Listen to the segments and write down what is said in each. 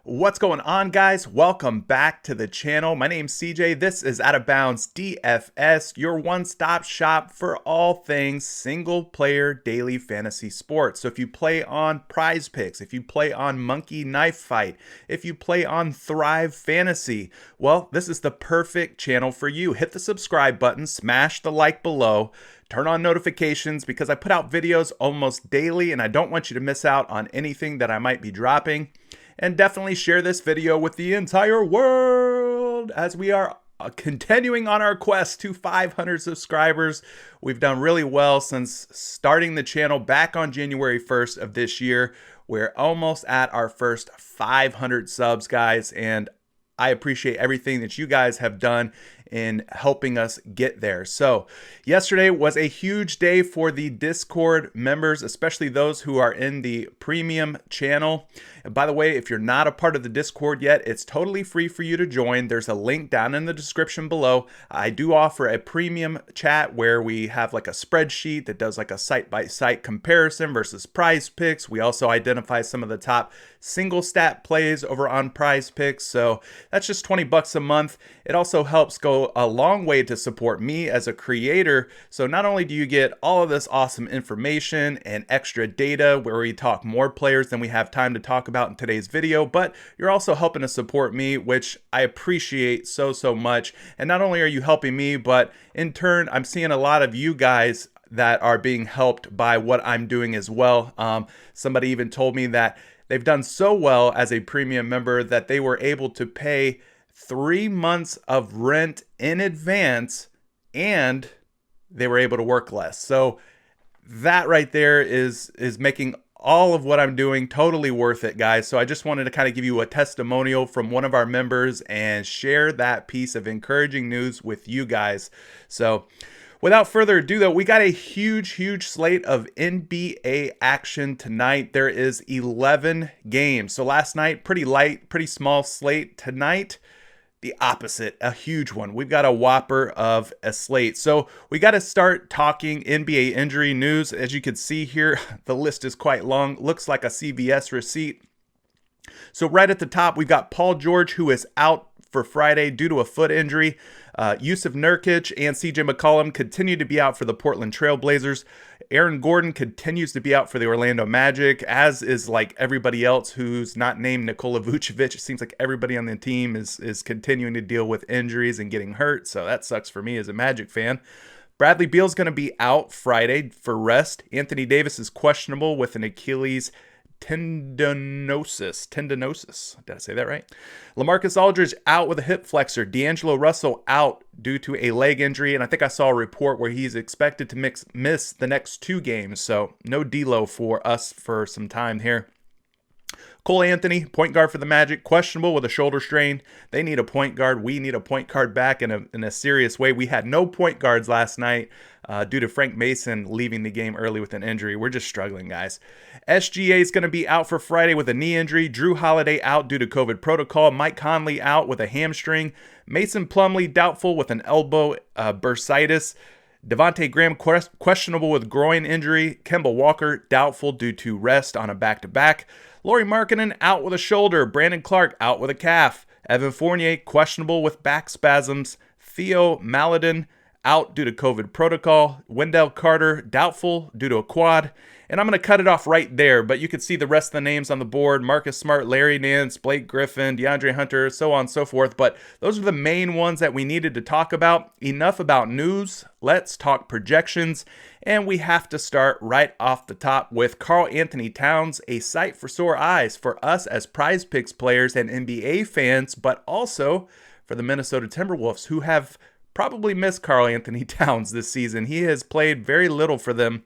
What's going on, guys? Welcome back to the channel. My name's CJ. This is Out of Bounds DFS, your one-stop shop for all things single-player daily fantasy sports. So if you play on PrizePicks, if you play on Monkey Knife Fight, if you play on Thrive Fantasy, well, this is the perfect channel for you. Hit the subscribe button, smash the like below, turn on notifications because I put out videos almost daily and I don't want you to miss out on anything that I might be dropping. And definitely share this video with the entire world as we are continuing on our quest to 500 subscribers. We've done really well since starting the channel back on January 1st of this year. We're almost at our first 500 subs, guys, and I appreciate everything that you guys have done in helping us get there. So yesterday was a huge day for the Discord members, especially those who are in the premium channel. And by the way, if you're not a part of the Discord yet, it's totally free for you to join. There's a link down in the description below. I do offer a premium chat where we have like a spreadsheet that does like a site-by-site comparison versus PrizePicks. We also identify some of the top single stat plays over on PrizePicks. So that's just $20 a month. It also helps go a long way to support me as a creator. So not only do you get all of this awesome information and extra data where we talk more players than we have time to talk about in today's video, but you're also helping to support me, which I appreciate so much. And not only are you helping me, but in turn, I'm seeing a lot of you guys that are being helped by what I'm doing as well. Somebody even told me that they've done so well as a premium member that they were able to pay 3 months of rent in advance and they were able to work less. So that right there is making all of what I'm doing totally worth it, guys. So I just wanted to kind of give you a testimonial from one of our members and share that piece of encouraging news with you guys. So without further ado, though, we got a huge slate of NBA action tonight. There is 11 games. So last night, pretty light, pretty small slate. Tonight, the opposite, a huge one. We've got a whopper of a slate. So we got to start talking NBA injury news. As you can see here, the list is quite long. Looks like a CVS receipt. So right at the top, we've got Paul George, who is out for Friday due to a foot injury. Yusuf Nurkic and CJ McCollum continue to be out for the Portland Trail Blazers. Aaron Gordon continues to be out for the Orlando Magic, as is like everybody else who's not named Nikola Vucevic. It seems like everybody on the team is continuing to deal with injuries and getting hurt, so that sucks for me as a Magic fan. Bradley Beal's going to be out Friday for rest. Anthony Davis is questionable with an Achilles tendinosis. Did I say that right? LaMarcus Aldridge out with a hip flexor. D'Angelo Russell out due to a leg injury. And I think I saw a report where he's expected to miss the next 2 games. So no D'Lo for us for some time here. Cole Anthony, point guard for the Magic, questionable with a shoulder strain. They need a point guard. We need a point guard back in a serious way. We had no point guards last night due to Frank Mason leaving the game early with an injury. We're just struggling, guys. SGA is going to be out for Friday with a knee injury. Drew Holiday out due to COVID protocol. Mike Conley out with a hamstring. Mason Plumlee doubtful with an elbow bursitis. Devontae Graham questionable with groin injury. Kemba Walker doubtful due to rest on a back-to-back. Lauri Markkanen out with a shoulder. Brandon Clark out with a calf. Evan Fournier questionable with back spasms. Theo Maledon out due to COVID protocol. Wendell Carter doubtful due to a quad. And I'm going to cut it off right there, but you can see the rest of the names on the board. Marcus Smart, Larry Nance, Blake Griffin, DeAndre Hunter, so on and so forth. But those are the main ones that we needed to talk about. Enough about news. Let's talk projections. And we have to start right off the top with Karl Anthony Towns, a sight for sore eyes for us as PrizePicks players and NBA fans, but also for the Minnesota Timberwolves, who have probably missed Karl Anthony Towns this season. He has played very little for them.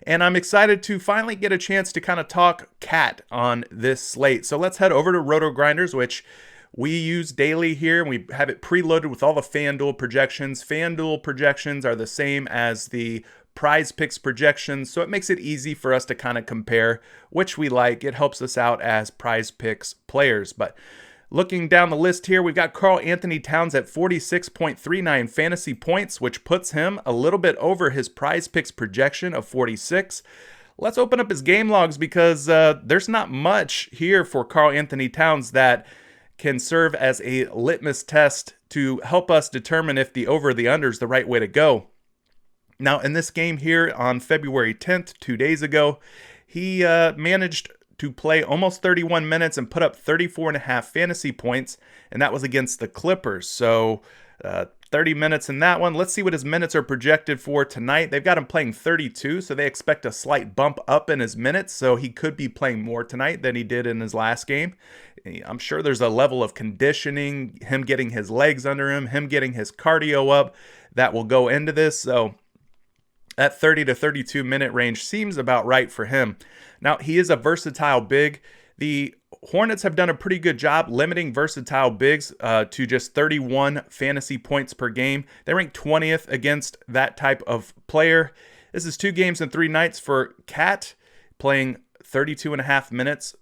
And I'm excited to finally get a chance to kind of talk cat on this slate. So let's head over to Roto Grinders, which we use daily here, and we have it preloaded with all the FanDuel projections. FanDuel projections are the same as the PrizePicks projections, so it makes it easy for us to kind of compare which we like. It helps us out as PrizePicks players. But looking down the list here, we've got Karl Anthony Towns at 46.39 fantasy points, which puts him a little bit over his PrizePicks projection of 46. Let's open up his game logs because there's not much here for Karl Anthony Towns that can serve as a litmus test to help us determine if the over or the under is the right way to go. Now, in this game here on February 10th, 2 days ago, he managed to play almost 31 minutes and put up 34.5 fantasy points, and that was against the Clippers. So 30 minutes in that one. Let's see what his minutes are projected for tonight. They've got him playing 32, so they expect a slight bump up in his minutes, so he could be playing more tonight than he did in his last game. I'm sure there's a level of conditioning, him getting his legs under him getting his cardio up that will go into this. So that 30 to 32 minute range seems about right for him. Now, he is a versatile big. The Hornets have done a pretty good job limiting versatile bigs to just 31 fantasy points per game. They rank 20th against that type of player. This is 2 games and 3 nights for Cat, playing 32.5 minutes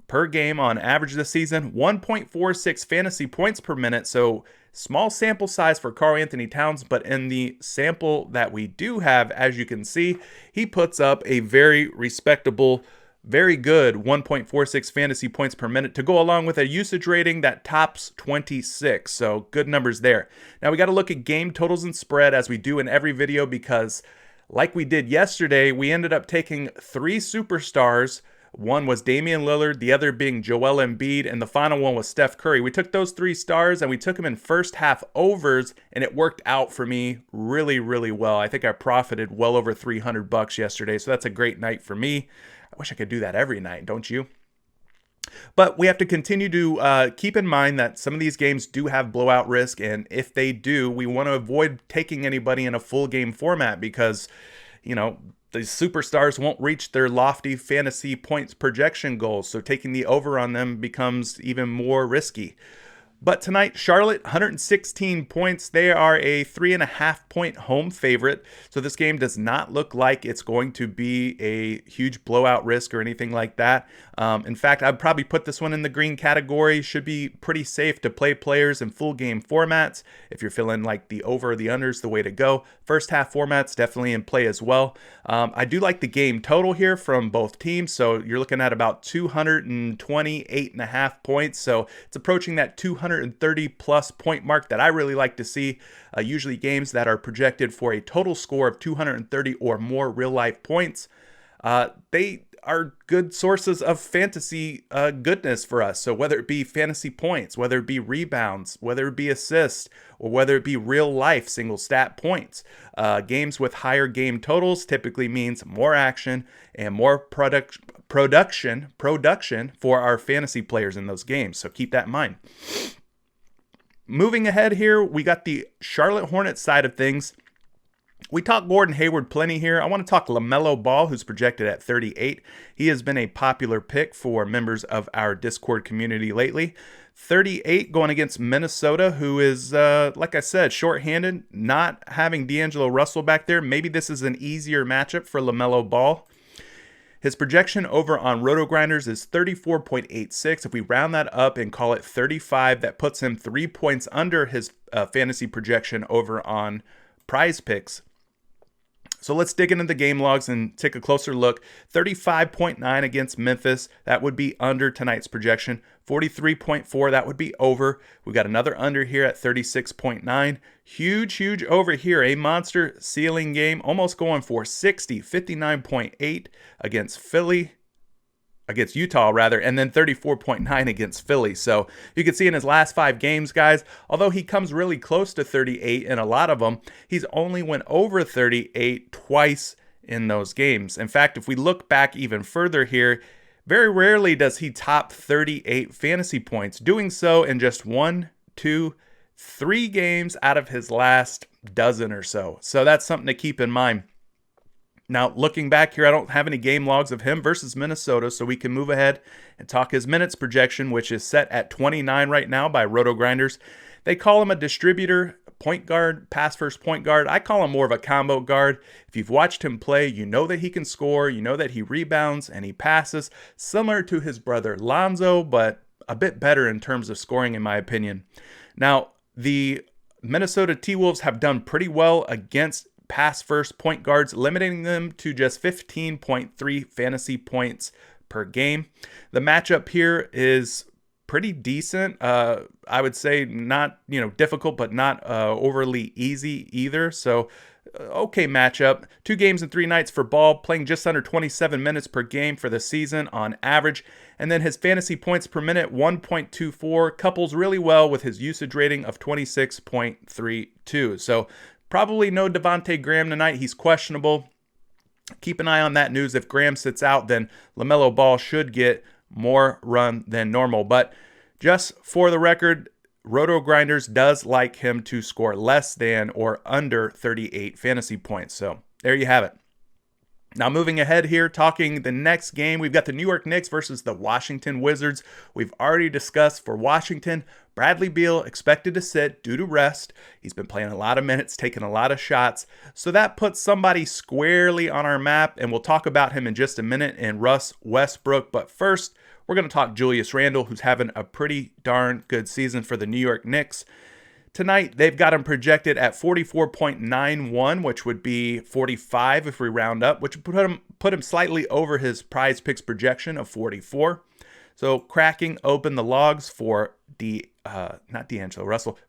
per game on average this season, 1.46 fantasy points per minute. So small sample size for Karl Anthony Towns, but in the sample that we do have, as you can see, he puts up a very respectable, very good 1.46 fantasy points per minute to go along with a usage rating that tops 26. So good numbers there. Now we got to look at game totals and spread as we do in every video, because like we did yesterday, we ended up taking 3 superstars. One was Damian Lillard, the other being Joel Embiid, and the final one was Steph Curry. We took those 3 stars and we took them in first half overs, and it worked out for me really, really well. I think I profited well over $300 yesterday, so that's a great night for me. I wish I could do that every night, don't you? But we have to continue to keep in mind that some of these games do have blowout risk, and if they do, we want to avoid taking anybody in a full game format because, you know, the superstars won't reach their lofty fantasy points projection goals, so taking the over on them becomes even more risky. But tonight, Charlotte, 116 points. They are a 3.5-point home favorite. So this game does not look like it's going to be a huge blowout risk or anything like that. In fact, I'd probably put this one in the green category. Should be pretty safe to play players in full game formats. If you're feeling like the over or the under is the way to go. First half formats definitely in play as well. I do like the game total here from both teams. So you're looking at about 228.5 points. So it's approaching that 230 plus point mark that I really like to see. Usually games that are projected for a total score of 230 or more real life points. They are good sources of fantasy goodness for us. So whether it be fantasy points, whether it be rebounds, whether it be assists, or whether it be real life single stat points, games with higher game totals typically means more action and more production for our fantasy players in those games. So keep that in mind. Moving ahead here, we got the Charlotte Hornets side of things. We talked Gordon Hayward plenty here. I want to talk LaMelo Ball, who's projected at 38. He has been a popular pick for members of our Discord community lately. 38 going against Minnesota, who is, like I said, shorthanded, not having D'Angelo Russell back there. Maybe this is an easier matchup for LaMelo Ball. His projection over on RotoGrinders is 34.86. If we round that up and call it 35, that puts him 3 points under his fantasy projection over on PrizePicks. So let's dig into the game logs and take a closer look. 35.9 against Memphis. That would be under tonight's projection. 43.4, that would be over. We got another under here at 36.9. Huge over here. A monster ceiling game. Almost going for 60. 59.8 against Philly. Against Utah, rather, and then 34.9 against Philly. So you can see in his last 5 games, guys, although he comes really close to 38 in a lot of them, he's only went over 38 twice in those games. In fact, if we look back even further here, very rarely does he top 38 fantasy points, doing so in just 1, 2, 3 games out of his last dozen or so. So that's something to keep in mind. Now, looking back here, I don't have any game logs of him versus Minnesota, so we can move ahead and talk his minutes projection, which is set at 29 right now by RotoGrinders. They call him a distributor, point guard, pass first point guard. I call him more of a combo guard. If you've watched him play, you know that he can score, you know that he rebounds and he passes, similar to his brother Lonzo, but a bit better in terms of scoring, in my opinion. Now, the Minnesota T-Wolves have done pretty well against pass-first point guards, limiting them to just 15.3 fantasy points per game. The matchup here is pretty decent. I would say not, difficult, but not overly easy either. So okay matchup. 2 games and 3 nights for Ball, playing just under 27 minutes per game for the season on average. And then his fantasy points per minute, 1.24, couples really well with his usage rating of 26.32. So probably no Devontae Graham tonight. He's questionable. Keep an eye on that news. If Graham sits out, then LaMelo Ball should get more run than normal. But just for the record, Roto Grinders does like him to score less than or under 38 fantasy points. So there you have it. Now moving ahead here, talking the next game, we've got the New York Knicks versus the Washington Wizards. We've already discussed for Washington, Bradley Beal expected to sit due to rest. He's been playing a lot of minutes, taking a lot of shots. So that puts somebody squarely on our map, and we'll talk about him in just a minute, and Russ Westbrook. But first, we're going to talk Julius Randle, who's having a pretty darn good season for the New York Knicks. Tonight, they've got him projected at 44.91, which would be 45 if we round up, which would put him slightly over his PrizePicks projection of 44. So cracking open the logs for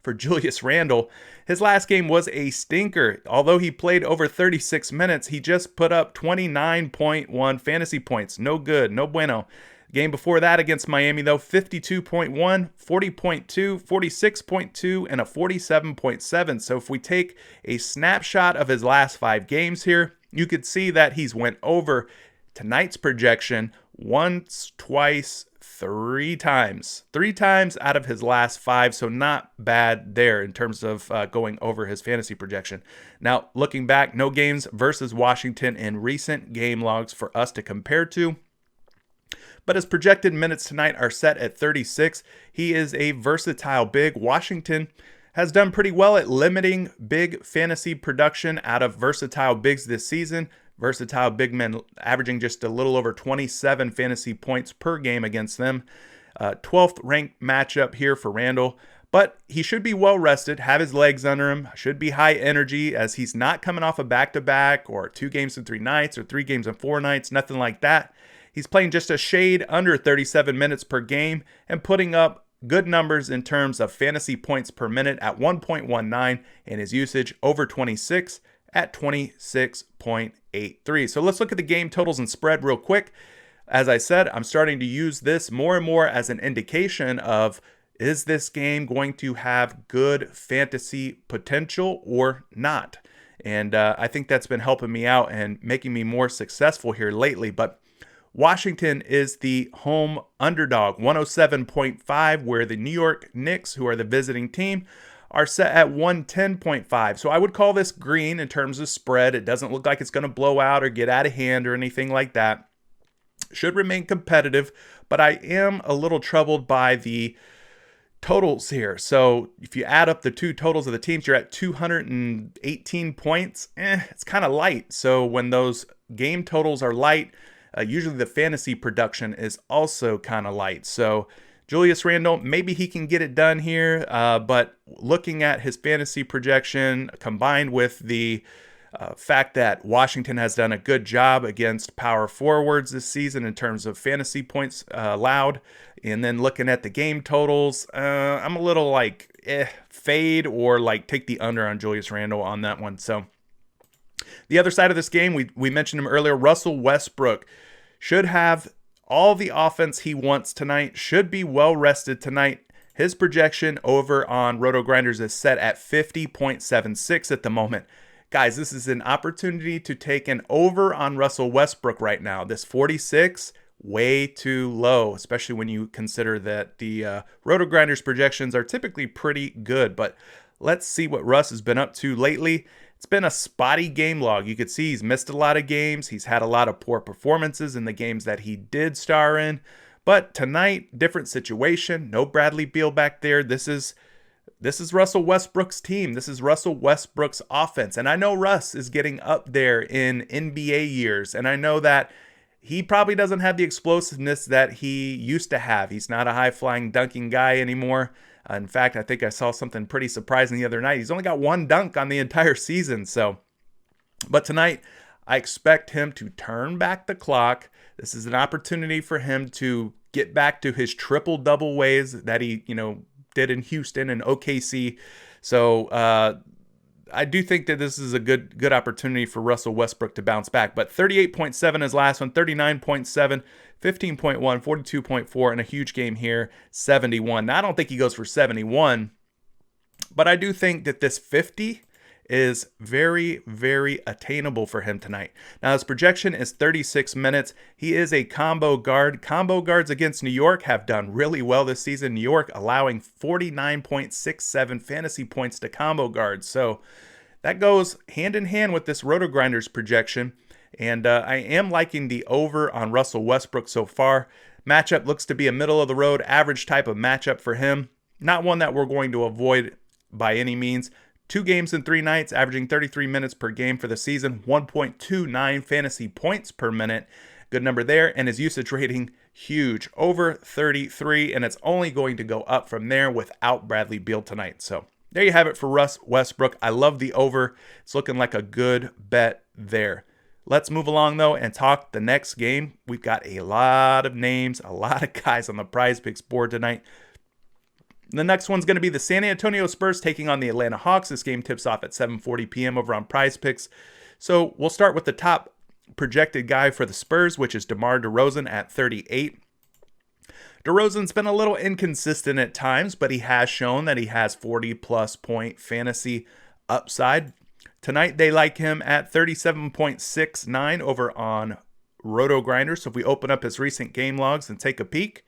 for Julius Randle. His last game was a stinker. Although he played over 36 minutes, he just put up 29.1 fantasy points. No good, no bueno. Game before that against Miami, though, 52.1, 40.2, 46.2, and a 47.7. So if we take a snapshot of his last 5 games here, you could see that he's went over tonight's projection once, twice, 3 times. 3 times out of his last 5, so not bad there in terms of going over his fantasy projection. Now, looking back, no games versus Washington in recent game logs for us to compare to. But his projected minutes tonight are set at 36. He is a versatile big. Washington has done pretty well at limiting big fantasy production out of versatile bigs this season. Versatile big men averaging just a little over 27 fantasy points per game against them. 12th ranked matchup here for Randle. But he should be well rested, have his legs under him, should be high energy as he's not coming off a back-to-back or 2 games in 3 nights or 3 games in 4 nights, nothing like that. He's playing just a shade under 37 minutes per game and putting up good numbers in terms of fantasy points per minute at 1.19 and his usage over 26 at 26.83. So let's look at the game totals and spread real quick. As I said, I'm starting to use this more and more as an indication of, is this game going to have good fantasy potential or not? And I think that's been helping me out and making me more successful here lately. But Washington is the home underdog, 107.5, where the New York Knicks, who are the visiting team, are set at 110.5. So I would call this green in terms of spread. It doesn't look like it's going to blow out or get out of hand or anything like that. Should remain competitive, but I am a little troubled by the totals here. So if you add up the 2 totals of the teams, you're at 218 points. It's kind of light. So when those game totals are light, usually the fantasy production is also kind of light. So Julius Randle, maybe he can get it done here, but looking at his fantasy projection combined with the fact that Washington has done a good job against power forwards this season in terms of fantasy points allowed, and then looking at the game totals, I'm a little like fade or like take the under on Julius Randle on that one. So the other side of this game, we mentioned him earlier, Russell Westbrook should have all the offense he wants tonight, should be well rested tonight. His projection over on Roto Grinders is set at 50.76 at the moment. Guys, this is an opportunity to take an over on Russell Westbrook right now. This 46, way too low, especially when you consider that the Roto Grinders projections are typically pretty good. But let's see what Russ has been up to lately. It's been a spotty game log. You could see he's missed a lot of games. He's had a lot of poor performances in the games that he did star in. But tonight, different situation. No Bradley Beal back there. This is Russell Westbrook's team. This is Russell Westbrook's offense. And I know Russ is getting up there in NBA years. And I know that he probably doesn't have the explosiveness that he used to have. He's not a high-flying dunking guy anymore. In fact, I think I saw something pretty surprising the other night. He's only got 1 dunk on the entire season. So But tonight, I expect him to turn back the clock. This is an opportunity for him to get back to his triple-double ways that he, did in Houston and OKC. So I do think that this is a good opportunity for Russell Westbrook to bounce back. But 38.7 is last one, 39.7, 15.1, 42.4, and a huge game here, 71. Now, I don't think he goes for 71, but I do think that this 50 is very, very attainable for him tonight. Now, his projection is 36 minutes. He is a combo guard. Combo guards against New York have done really well this season. New York allowing 49.67 fantasy points to combo guards. So that goes hand in hand with this Roto-Grinders projection. And I am liking the over on Russell Westbrook so far. Matchup looks to be a middle-of-the-road, average type of matchup for him. Not one that we're going to avoid by any means. 2 games in 3 nights, averaging 33 minutes per game for the season, 1.29 fantasy points per minute. Good number there. And his usage rating, huge, over 33. And it's only going to go up from there without Bradley Beal tonight. So there you have it for Russ Westbrook. I love the over. It's looking like a good bet there. Let's move along, though, and talk the next game. We've got a lot of names, a lot of guys on the PrizePicks board tonight. The next one's going to be the San Antonio Spurs taking on the Atlanta Hawks. This game tips off at 7:40 p.m. over on PrizePicks. So we'll start with the top projected guy for the Spurs, which is DeMar DeRozan at 38. DeRozan's been a little inconsistent at times, but he has shown that he has 40-plus point fantasy upside. Tonight, they like him at 37.69 over on Roto-Grinders. So if we open up his recent game logs and take a peek,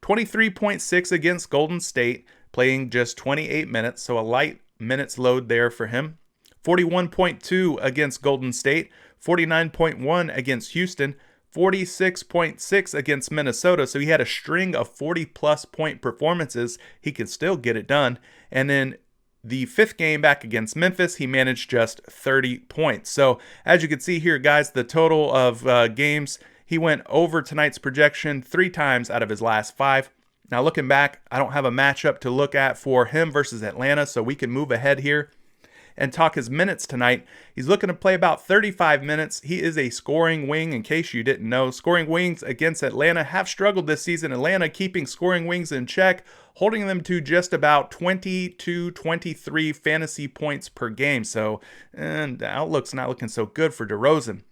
23.6 against Golden State, playing just 28 minutes, so a light minutes load there for him. 41.2 against Golden State, 49.1 against Houston, 46.6 against Minnesota. So he had a string of 40-plus point performances. He could still get it done. And then the 5th game back against Memphis, he managed just 30 points. So as you can see here, guys, the total of games, he went over tonight's projection 3 times out of his last 5. Now, looking back, I don't have a matchup to look at for him versus Atlanta, so we can move ahead here and talk his minutes tonight. He's looking to play about 35 minutes. He is a scoring wing, in case you didn't know. Scoring wings against Atlanta have struggled this season. Atlanta keeping scoring wings in check, holding them to just about 20 to 23 fantasy points per game. So, and the outlook's not looking so good for DeRozan.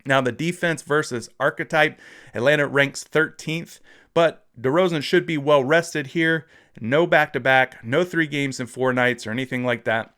Now, the defense versus archetype, Atlanta ranks 13th, but DeRozan should be well rested here. No back-to-back, no 3 games in 4 nights or anything like that.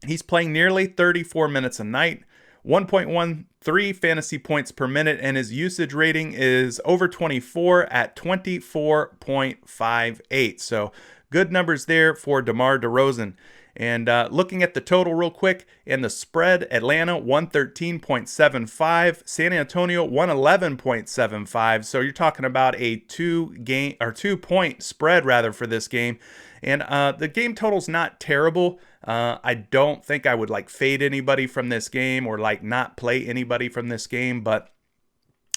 He's playing nearly 34 minutes a night, 1.13 fantasy points per minute, and his usage rating is over 24 at 24.58. So good numbers there for DeMar DeRozan. And looking at the total real quick, in the spread, Atlanta 113.75, San Antonio 111.75. So you're talking about a 2-point spread rather for this game. And the game total's not terrible. I don't think I would fade anybody from this game or not play anybody from this game, but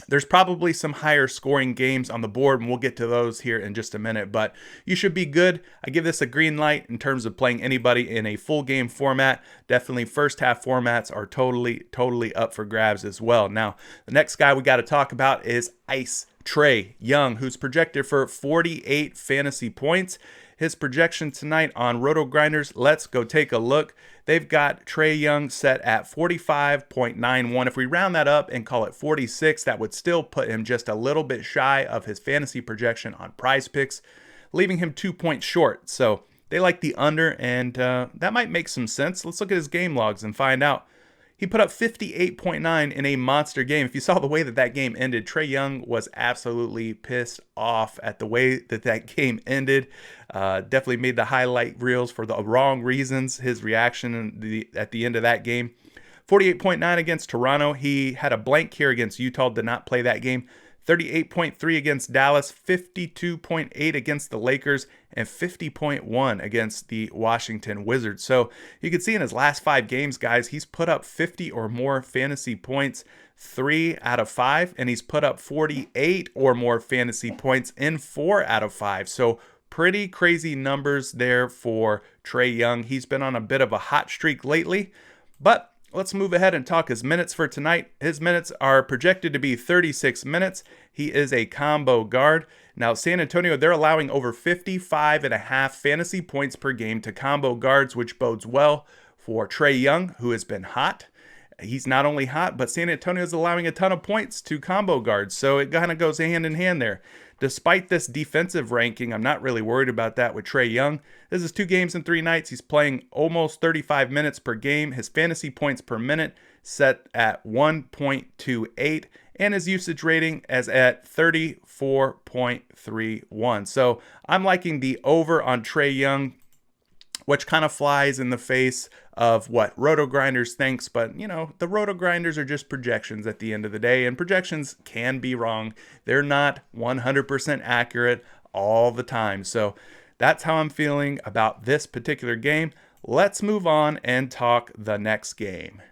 there's probably some higher scoring games on the board, and we'll get to those here in just a minute, but you should be good. I give this a green light in terms of playing anybody in a full game format. Definitely first half formats are totally up for grabs as well. Now, the next guy we got to talk about is Trae Young, who's projected for 48 fantasy points. His projection tonight on Roto-Grinders, let's go take a look. They've got Trae Young set at 45.91. If we round that up and call it 46, that would still put him just a little bit shy of his fantasy projection on PrizePicks, leaving him 2 points short. So they like the under, and that might make some sense. Let's look at his game logs and find out. He put up 58.9 in a monster game. If you saw the way that game ended, Trae Young was absolutely pissed off at the way that game ended. Definitely made the highlight reels for the wrong reasons. His reaction at the end of that game. 48.9 against Toronto. He had a blank here against Utah, did not play that game. 38.3 against Dallas, 52.8 against the Lakers, and 50.1 against the Washington Wizards. So you can see in his last 5 games, guys, he's put up 50 or more fantasy points 3 out of 5, and he's put up 48 or more fantasy points in 4 out of 5. So pretty crazy numbers there for Trae Young. He's been on a bit of a hot streak lately, but Let's move ahead and talk his minutes for tonight. His minutes are projected to be 36 minutes. He is a combo guard. Now, San Antonio, they're allowing over 55.5 fantasy points per game to combo guards, which bodes well for Trae Young, who has been hot. He's not only hot, but San Antonio is allowing a ton of points to combo guards, so it kind of goes hand in hand there. Despite this defensive ranking, I'm not really worried about that with Trae Young. This is 2 games and 3 nights. He's playing almost 35 minutes per game. His fantasy points per minute set at 1.28, and his usage rating is at 34.31. So I'm liking the over on Trae Young, which kind of flies in the face of what Roto Grinders thinks. But, the Roto Grinders are just projections at the end of the day, and projections can be wrong. They're not 100% accurate all the time. So that's how I'm feeling about this particular game. Let's move on and talk the next game.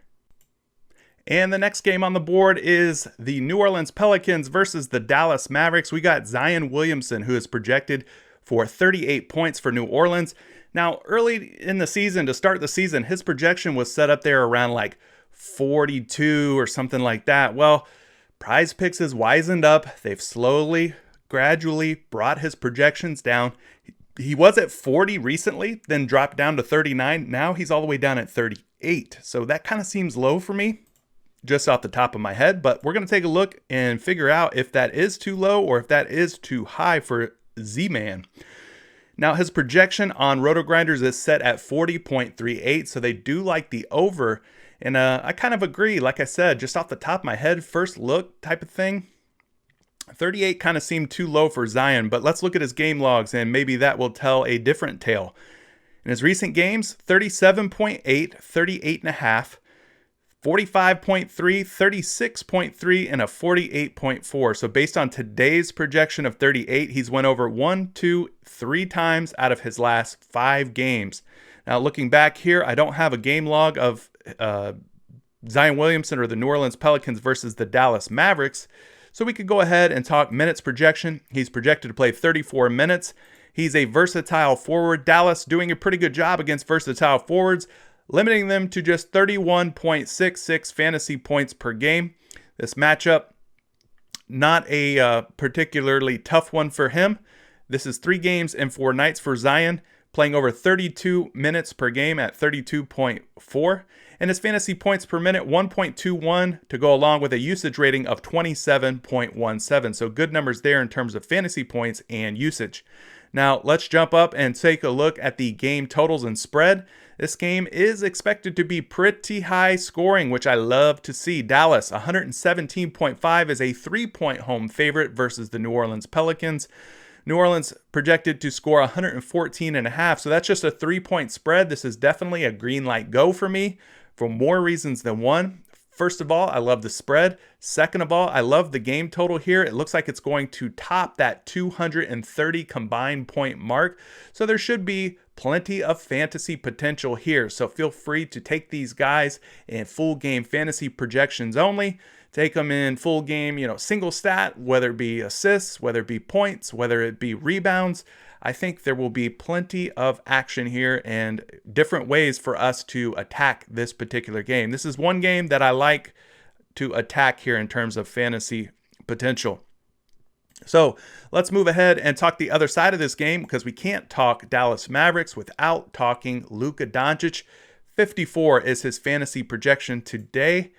And the next game on the board is the New Orleans Pelicans versus the Dallas Mavericks. We got Zion Williamson, who is projected for 38 points for New Orleans. Now, early in the season, to start the season, his projection was set up there around like 42 or something like that. Well, PrizePicks has wisened up. They've slowly, gradually brought his projections down. He was at 40 recently, then dropped down to 39. Now he's all the way down at 38. So that kind of seems low for me, just off the top of my head. But we're going to take a look and figure out if that is too low or if that is too high for Z-Man. Now, his projection on Roto Grinders is set at 40.38, so they do like the over. And I kind of agree. Like I said, just off the top of my head, first look type of thing, 38 kind of seemed too low for Zion. But let's look at his game logs, and maybe that will tell a different tale. In his recent games, 37.8, 38.5, 45.3, 36.3, and a 48.4. So based on today's projection of 38, he's went over 1, 2, 3 times out of his last 5 games. Now looking back here, I don't have a game log of Zion Williamson or the New Orleans Pelicans versus the Dallas Mavericks. So we could go ahead and talk minutes projection. He's projected to play 34 minutes. He's a versatile forward. Dallas doing a pretty good job against versatile forwards, limiting them to just 31.66 fantasy points per game. This matchup, not a particularly tough one for him. This is 3 games and 4 nights for Zion, playing over 32 minutes per game at 32.4. And his fantasy points per minute, 1.21, to go along with a usage rating of 27.17. So good numbers there in terms of fantasy points and usage. Now, let's jump up and take a look at the game totals and spread. This game is expected to be pretty high scoring, which I love to see. Dallas, 117.5 is a 3-point home favorite versus the New Orleans Pelicans. New Orleans projected to score 114.5, so that's just a 3-point spread. This is definitely a green light go for me for more reasons than one. First of all, I love the spread. Second of all, I love the game total here. It looks like it's going to top that 230 combined point mark. So there should be plenty of fantasy potential here. So feel free to take these guys in full game fantasy projections only. Take them in full game, single stat, whether it be assists, whether it be points, whether it be rebounds. I think there will be plenty of action here and different ways for us to attack this particular game. This is one game that I like to attack here in terms of fantasy potential. So let's move ahead and talk the other side of this game, because we can't talk Dallas Mavericks without talking Luka Doncic. 54 is his fantasy projection today.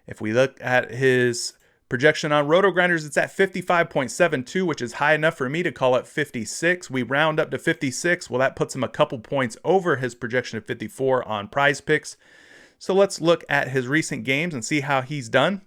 If we look at his projection on Roto Grinders, it's at 55.72, which is high enough for me to call it 56. We round up to 56. Well, that puts him a couple points over his projection of 54 on PrizePicks. So let's look at his recent games and see how he's done.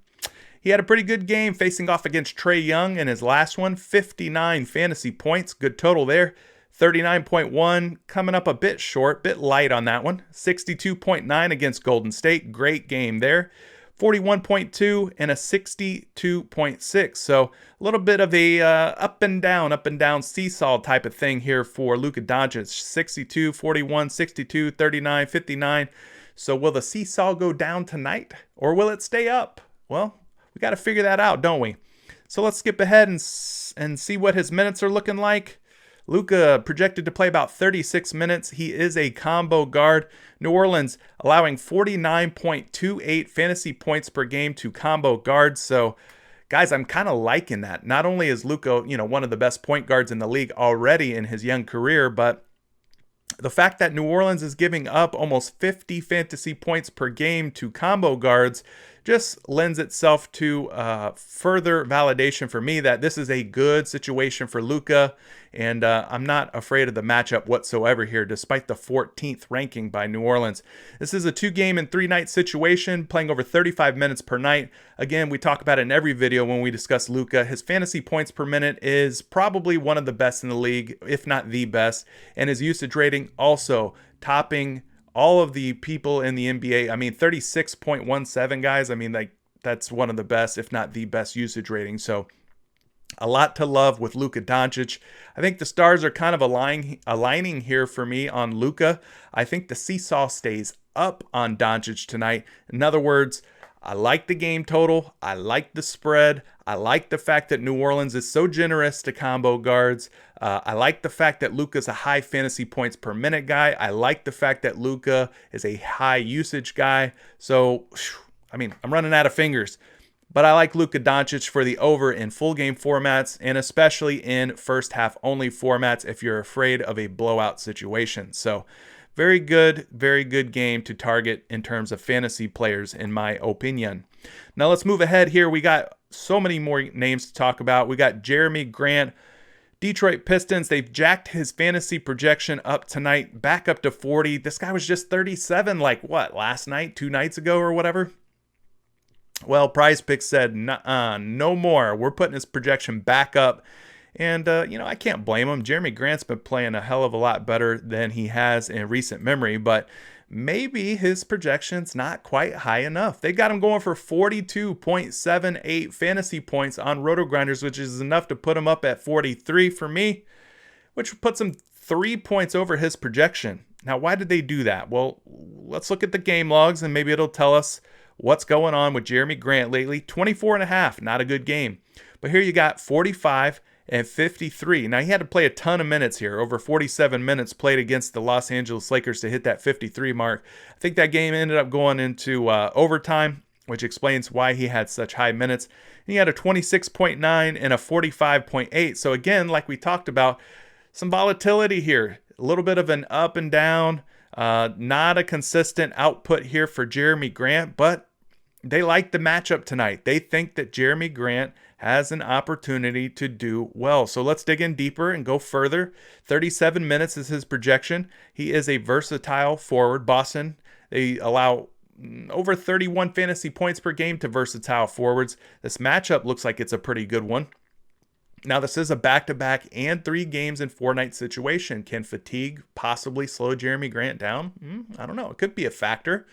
He had a pretty good game facing off against Trae Young in his last one. 59 fantasy points, good total there. 39.1, coming up a bit short, bit light on that one. 62.9 against Golden State, great game there. 41.2 and a 62.6. So a little bit of a up and down seesaw type of thing here for Luka Doncic. 62, 41, 62, 39, 59. So will the seesaw go down tonight or will it stay up? Well, we got to figure that out, don't we? So let's skip ahead and see what his minutes are looking like. Luka projected to play about 36 minutes. He is a combo guard. New Orleans allowing 49.28 fantasy points per game to combo guards. So, guys, I'm kind of liking that. Not only is Luka, one of the best point guards in the league already in his young career, but the fact that New Orleans is giving up almost 50 fantasy points per game to combo guards just lends itself to further validation for me that this is a good situation for Luka, and I'm not afraid of the matchup whatsoever here, despite the 14th ranking by New Orleans. This is a 2-game and 3-night situation, playing over 35 minutes per night. Again, we talk about it in every video when we discuss Luka. His fantasy points per minute is probably one of the best in the league, if not the best, and his usage rating also topping all of the people in the NBA. I mean, 36.17, guys. I mean, that's one of the best, if not the best usage rating. So a lot to love with Luka Doncic. I think the stars are kind of aligning here for me on Luka. I think the seesaw stays up on Doncic tonight. In other words, I like the game total. I like the spread. I like the fact that New Orleans is so generous to combo guards. I like the fact that Luka's a high fantasy points per minute guy. I like the fact that Luka is a high usage guy. So, I'm running out of fingers. But I like Luka Doncic for the over in full game formats, and especially in first half only formats if you're afraid of a blowout situation. So, very good game to target in terms of fantasy players, in my opinion. Now let's move ahead here. We got so many more names to talk about. We got Jeremy Grant, Detroit Pistons. They've jacked his fantasy projection up tonight, back up to 40. This guy was just 37, last night, 2 nights ago or whatever? Well, PrizePicks said, no more. We're putting his projection back up. And, I can't blame him. Jeremy Grant's been playing a hell of a lot better than he has in recent memory, but maybe his projection's not quite high enough. They got him going for 42.78 fantasy points on Roto-Grinders, which is enough to put him up at 43 for me, which puts him 3 points over his projection. Now, why did they do that? Well, let's look at the game logs, and maybe it'll tell us what's going on with Jeremy Grant lately. 24.5, not a good game. But here you got 45 and 53. Now, he had to play a ton of minutes here, over 47 minutes played against the Los Angeles Lakers to hit that 53 mark. I think that game ended up going into overtime, which explains why he had such high minutes. And he had a 26.9 and a 45.8. So again, like we talked about, some volatility here. A little bit of an up and down, not a consistent output here for Jeremy Grant, but they like the matchup tonight. They think that Jeremy Grant has an opportunity to do well. So let's dig in deeper and go further. 37 minutes is his projection. He is a versatile forward. Boston, they allow over 31 fantasy points per game to versatile forwards. This matchup looks like it's a pretty good one. Now, this is a back-to-back and 3 games in 4-night situation. Can fatigue possibly slow Jeremy Grant down? I don't know. It could be a factor.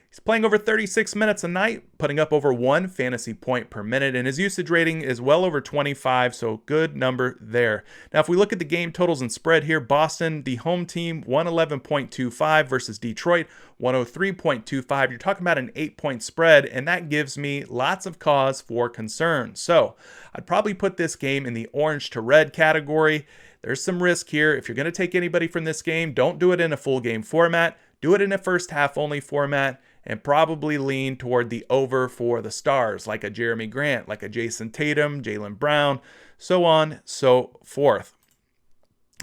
He's playing over 36 minutes a night, putting up over 1 fantasy point per minute, and his usage rating is well over 25, so good number there. Now, if we look at the game totals and spread here, Boston, the home team, 111.25 versus Detroit, 103.25. You're talking about an 8-point spread, and that gives me lots of cause for concern. So I'd probably put this game in the orange to red category. There's some risk here. If you're going to take anybody from this game, don't do it in a full game format. Do it in a first half only format, and probably lean toward the over for the stars, like a Jeremy Grant, like a Jayson Tatum, Jaylen Brown, so on, so forth.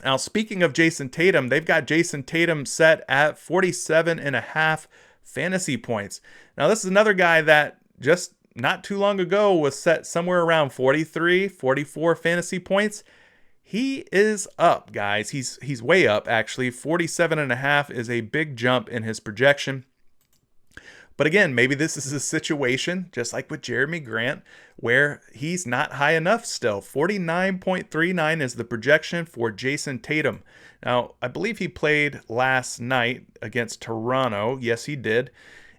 Now, speaking of Jayson Tatum, they've got Jayson Tatum set at 47.5 fantasy points. Now, this is another guy that just not too long ago was set somewhere around 43, 44 fantasy points. He is up, guys. He's way up, actually. 47.5 is a big jump in his projection. But again, maybe this is a situation, just like with Jeremy Grant, where he's not high enough still. 49.39 is the projection for Jayson Tatum. Now, I believe he played last night against Toronto. Yes, he did.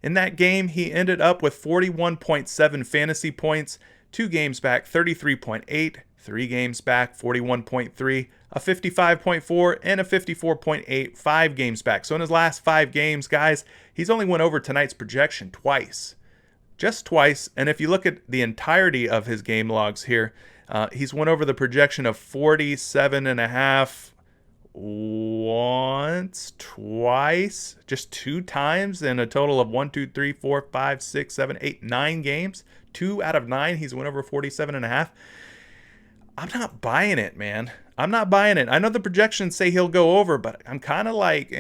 In that game, he ended up with 41.7 fantasy points, 2 games back, 33.8, 3 games back, 41.3, a 55.4, and a 54.8, 5 games back. So in his last 5 games, guys, he's only went over tonight's projection twice. just twice. And if you look at the entirety of his game logs here, he's went over the projection of 47.5 once, twice, just 2 times in a total of 1, 2, 3, 4, 5, 6, 7, 8, 9 games. 2 out of 9, he's went over 47.5. I'm not buying it, man. I'm not buying it. I know the projections say he'll go over, but I'm kind of like,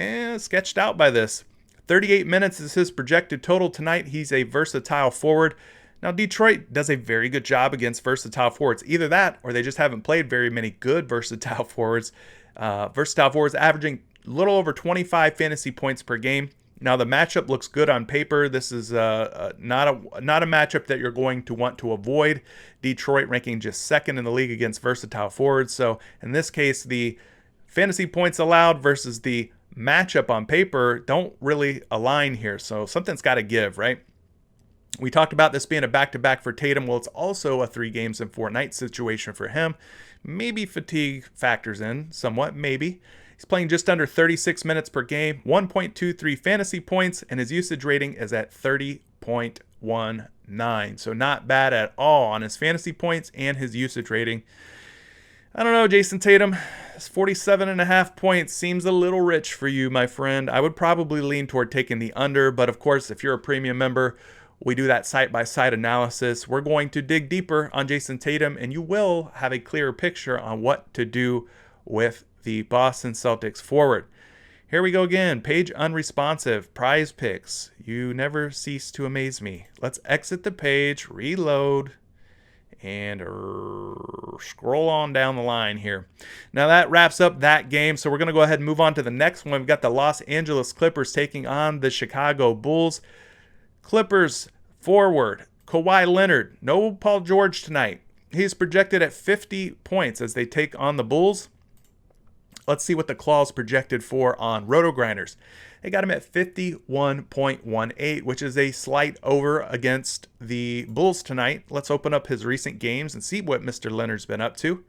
sketched out by this. 38 minutes is his projected total tonight. He's a versatile forward. Now, Detroit does a very good job against versatile forwards. Either that, or they just haven't played very many good versatile forwards. Versatile forwards averaging a little over 25 fantasy points per game. Now, the matchup looks good on paper. This is not a matchup that you're going to want to avoid. Detroit ranking just second in the league against versatile forwards. So, in this case, the fantasy points allowed versus the matchup on paper don't really align here. So, something's got to give, right? We talked about this being a back-to-back for Tatum. Well, it's also a 3 games and 4 nights situation for him. Maybe fatigue factors in somewhat, maybe. He's playing just under 36 minutes per game, 1.23 fantasy points, and his usage rating is at 30.19. So not bad at all on his fantasy points and his usage rating. I don't know, Jayson Tatum, 47.5 points seems a little rich for you, my friend. I would probably lean toward taking the under, but of course, if you're a premium member, we do that site-by-site analysis. We're going to dig deeper on Jayson Tatum, and you will have a clearer picture on what to do with the Boston Celtics forward. Here we go again. Page unresponsive. PrizePicks. You never cease to amaze me. Let's exit the page, reload, and scroll on down the line here. Now that wraps up that game, so we're going to go ahead and move on to the next one. We've got the Los Angeles Clippers taking on the Chicago Bulls. Clippers forward, Kawhi Leonard. No Paul George tonight. He's projected at 50 points as they take on the Bulls. Let's see what the Claws projected for on RotoGrinders. They got him at 51.18, which is a slight over against the Bulls tonight. Let's open up his recent games and see what Mr. Leonard's been up to.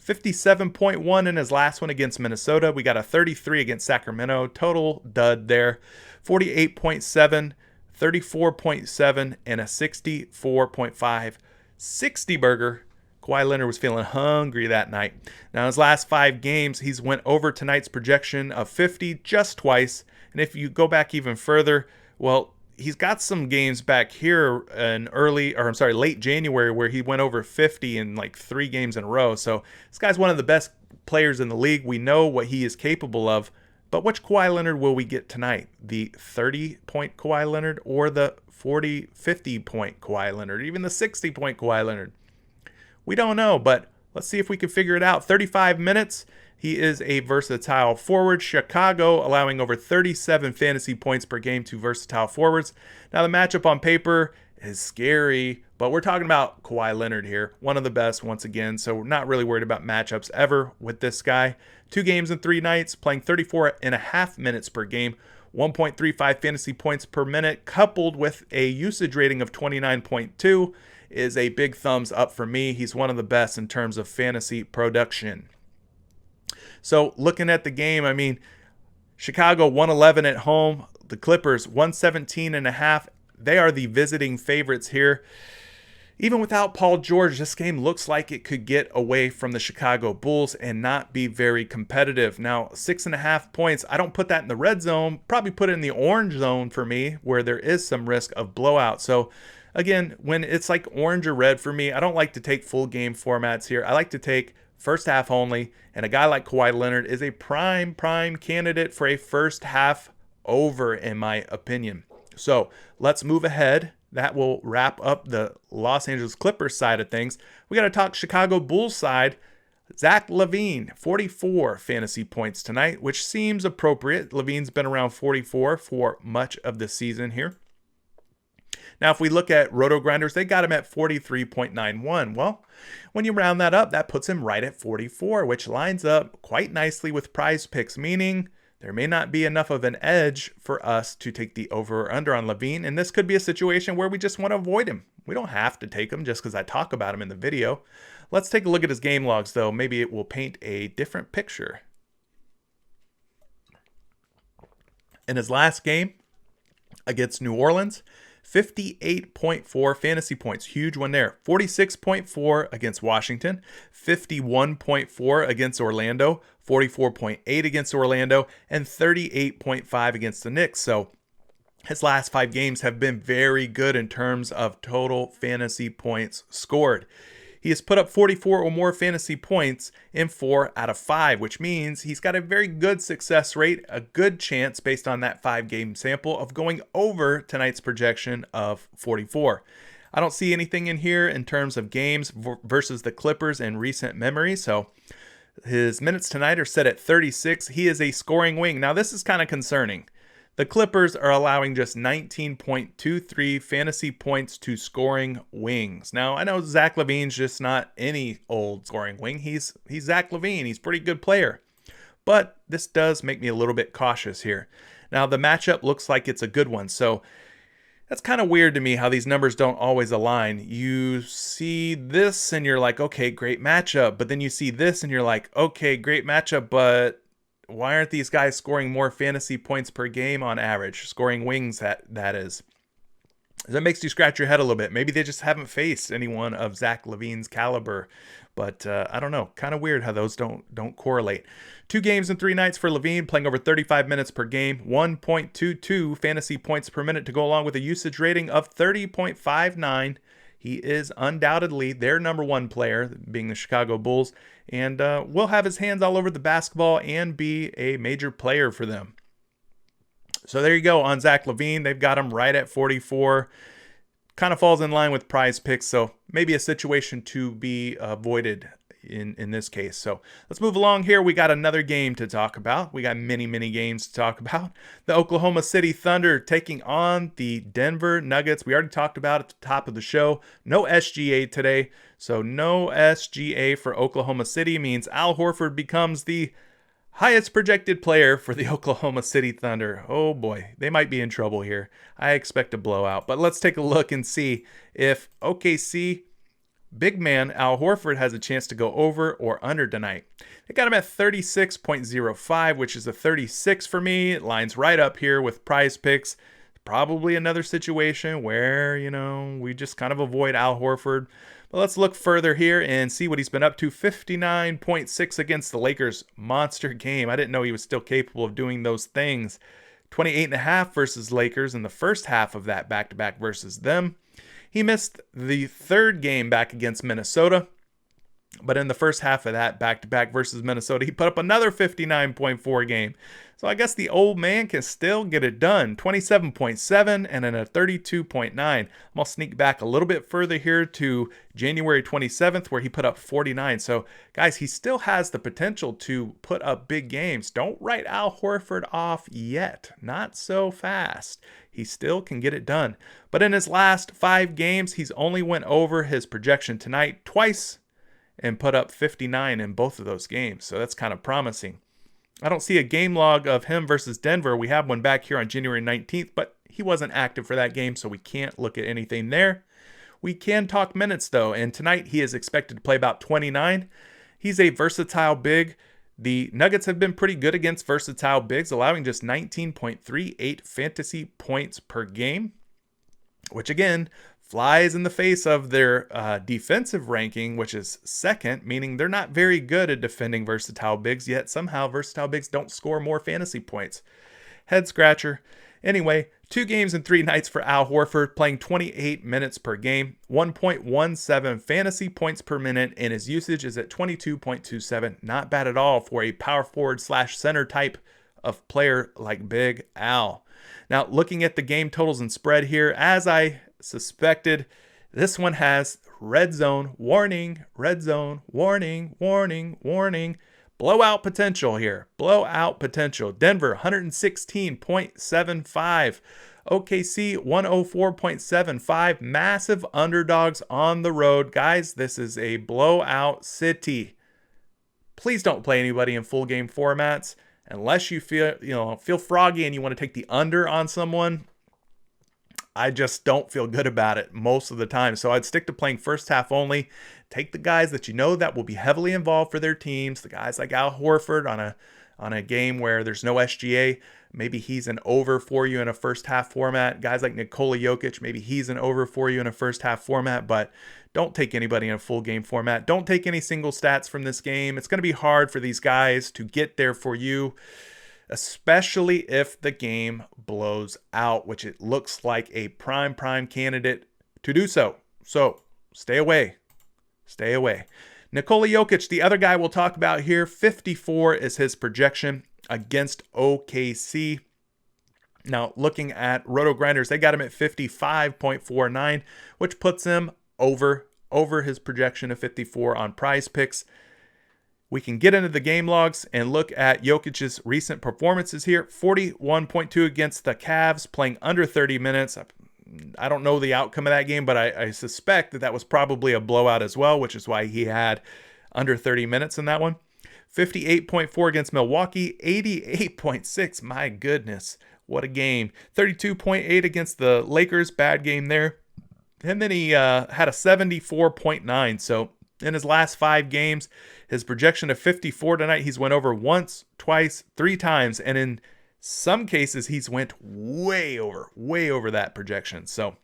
57.1 in his last one against Minnesota. We got a 33 against Sacramento. Total dud there. 48.7. 34.7 and a 64.5 60 burger. Kawhi Leonard was feeling hungry that night. Now, his last 5 games, he's went over tonight's projection of 50 just twice. And if you go back even further, well, he's got some games back here in late January where he went over 50 in like 3 games in a row. So this guy's one of the best players in the league. We know what he is capable of. But which Kawhi Leonard will we get tonight? The 30-point Kawhi Leonard or the 40, 50-point Kawhi Leonard, even the 60-point Kawhi Leonard? We don't know, but let's see if we can figure it out. 35 minutes. He is a versatile forward. Chicago allowing over 37 fantasy points per game to versatile forwards. Now the matchup on paper is scary, but we're talking about Kawhi Leonard here. One of the best once again, so we're not really worried about matchups ever with this guy. 2 games and 3 nights, playing 34.5 minutes per game, 1.35 fantasy points per minute, coupled with a usage rating of 29.2 is a big thumbs up for me. He's one of the best in terms of fantasy production. So looking at the game, I mean, Chicago 111 at home, the Clippers 117.5. They are the visiting favorites here. Even without Paul George, this game looks like it could get away from the Chicago Bulls and not be very competitive. Now, 6.5 points, I don't put that in the red zone, probably put it in the orange zone for me, where there is some risk of blowout. So, again, when it's like orange or red for me, I don't like to take full game formats here. I like to take first half only, and a guy like Kawhi Leonard is a prime candidate for a first half over, in my opinion. So, let's move ahead. That will wrap up the Los Angeles Clippers side of things. We got to talk Chicago Bulls side. Zach LaVine, 44 fantasy points tonight, which seems appropriate. LaVine's been around 44 for much of the season here. Now, if we look at RotoGrinders, they got him at 43.91. Well, when you round that up, that puts him right at 44, which lines up quite nicely with PrizePicks, meaning there may not be enough of an edge for us to take the over or under on LaVine, and this could be a situation where we just want to avoid him. We don't have to take him just because I talk about him in the video. Let's take a look at his game logs, though. Maybe it will paint a different picture. In his last game against New Orleans, 58.4 fantasy points. Huge one there. 46.4 against Washington, 51.4 against Orlando, 44.8 against Orlando, and 38.5 against the Knicks. So his last 5 games have been very good in terms of total fantasy points scored. He has put up 44 or more fantasy points in 4 out of 5, which means he's got a very good success rate, a good chance based on that 5-game sample of going over tonight's projection of 44. I don't see anything in here in terms of games versus the Clippers in recent memory, so his minutes tonight are set at 36. He is a scoring wing. Now, this is kind of concerning. The Clippers are allowing just 19.23 fantasy points to scoring wings. Now, I know Zach LaVine's just not any old scoring wing. He's Zach LaVine. He's a pretty good player. But this does make me a little bit cautious here. Now, the matchup looks like it's a good one. So that's kind of weird to me how these numbers don't always align. You see this and you're like, okay, great matchup. But then you see this and you're like, okay, great matchup, but why aren't these guys scoring more fantasy points per game on average? Scoring wings, that is. That makes you scratch your head a little bit. Maybe they just haven't faced anyone of Zach LaVine's caliber. But I don't know. Kind of weird how those don't correlate. 2 games and 3 nights for LaVine, playing over 35 minutes per game. 1.22 fantasy points per minute to go along with a usage rating of 30.59. He is undoubtedly their number 1 player, being the Chicago Bulls, and will have his hands all over the basketball and be a major player for them. So there you go on Zach LaVine. They've got him right at 44. Kind of falls in line with PrizePicks, so maybe a situation to be avoided in this case. So let's move along here. We got another game to talk about. We got many games to talk about. The Oklahoma City Thunder taking on the Denver Nuggets. We already talked about at the top of the show. No SGA today. So no SGA for Oklahoma City means Al Horford becomes the highest projected player for the Oklahoma City Thunder. Oh boy, they might be in trouble here. I expect a blowout. But let's take a look and see if OKC big man Al Horford has a chance to go over or under tonight. They got him at 36.05, which is a 36 for me. It lines right up here with PrizePicks. Probably another situation where, we just kind of avoid Al Horford. But let's look further here and see what he's been up to. 59.6 against the Lakers. Monster game. I didn't know he was still capable of doing those things. 28.5 versus Lakers in the first half of that back-to-back versus them. He missed the 3rd game back against Minnesota, but in the first half of that back-to-back versus Minnesota, he put up another 59.4 game. So I guess the old man can still get it done. 27.7 and then a 32.9. I'm going to sneak back a little bit further here to January 27th where he put up 49. So guys, he still has the potential to put up big games. Don't write Al Horford off yet. Not so fast. He still can get it done. But in his last 5 games, he's only went over his projection tonight twice and put up 59 in both of those games. So that's kind of promising. I don't see a game log of him versus Denver. We have one back here on January 19th, but he wasn't active for that game, so we can't look at anything there. We can talk minutes, though, and tonight he is expected to play about 29. He's a versatile big. The Nuggets have been pretty good against versatile bigs, allowing just 19.38 fantasy points per game, which again flies in the face of their defensive ranking, which is 2nd, meaning they're not very good at defending versatile bigs, yet somehow versatile bigs don't score more fantasy points. Head scratcher. Anyway, 2 games and 3 nights for Al Horford, playing 28 minutes per game, 1.17 fantasy points per minute, and his usage is at 22.27. Not bad at all for a power forward / center type of player like Big Al. Now, looking at the game totals and spread here, as I suspected, this one has red zone warning, red zone warning, warning, warning. Blowout potential here. Blowout potential. Denver 116.75. OKC 104.75. Massive underdogs on the road. Guys, this is a blowout city. Please don't play anybody in full game formats unless you feel froggy and you want to take the under on someone. I just don't feel good about it most of the time. So I'd stick to playing first half only. Take the guys that you know that will be heavily involved for their teams. The guys like Al Horford on on a game where there's no SGA. Maybe he's an over for you in a first half format. Guys like Nikola Jokic, maybe he's an over for you in a first half format, but don't take anybody in a full game format. Don't take any single stats from this game. It's going to be hard for these guys to get there for you, especially if the game blows out, which it looks like a prime candidate to do so. So stay away. Stay away. Nikola Jokic, the other guy we'll talk about here, 54 is his projection against OKC. Now, looking at Roto Grinders, they got him at 55.49, which puts him over his projection of 54 on PrizePicks. We can get into the game logs and look at Jokic's recent performances here. 41.2 against the Cavs, playing under 30 minutes. I don't know the outcome of that game, but I suspect that was probably a blowout as well, which is why he had under 30 minutes in that one. 58.4 against Milwaukee, 88.6. My goodness, what a game. 32.8 against the Lakers, bad game there. And then he had a 74.9. So in his last 5 games, his projection of 54 tonight, he's went over once, twice, 3 times. And in some cases, he's went way over that projection. So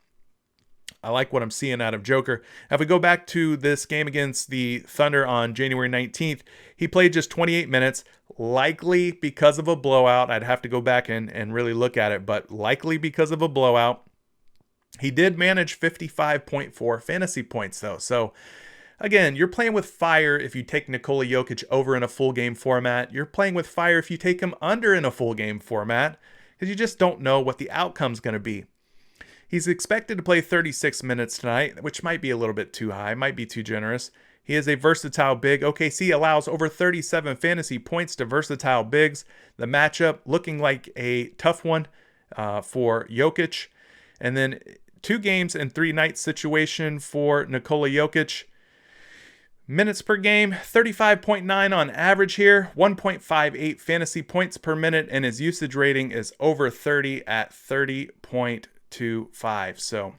I like what I'm seeing out of Joker. If we go back to this game against the Thunder on January 19th, he played just 28 minutes, likely because of a blowout. I'd have to go back and really look at it, but likely because of a blowout. He did manage 55.4 fantasy points, though. So, again, you're playing with fire if you take Nikola Jokic over in a full game format. You're playing with fire if you take him under in a full game format, because you just don't know what the outcome's going to be. He's expected to play 36 minutes tonight, which might be a little bit too high, might be too generous. He is a versatile big. OKC allows over 37 fantasy points to versatile bigs. The matchup looking like a tough one for Jokic. And then 2 games and 3 nights situation for Nikola Jokic. Minutes per game, 35.9 on average here, 1.58 fantasy points per minute, and his usage rating is over 30 at 30.25. So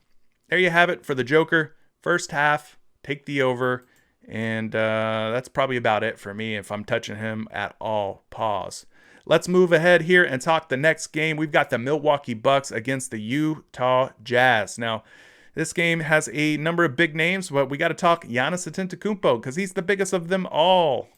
there you have it for the Joker. First half, take the over, and that's probably about it for me if I'm touching him at all. Pause. Let's move ahead here and talk the next game. We've got the Milwaukee Bucks against the Utah Jazz. Now, this game has a number of big names, but we got to talk Giannis Antetokounmpo because he's the biggest of them all.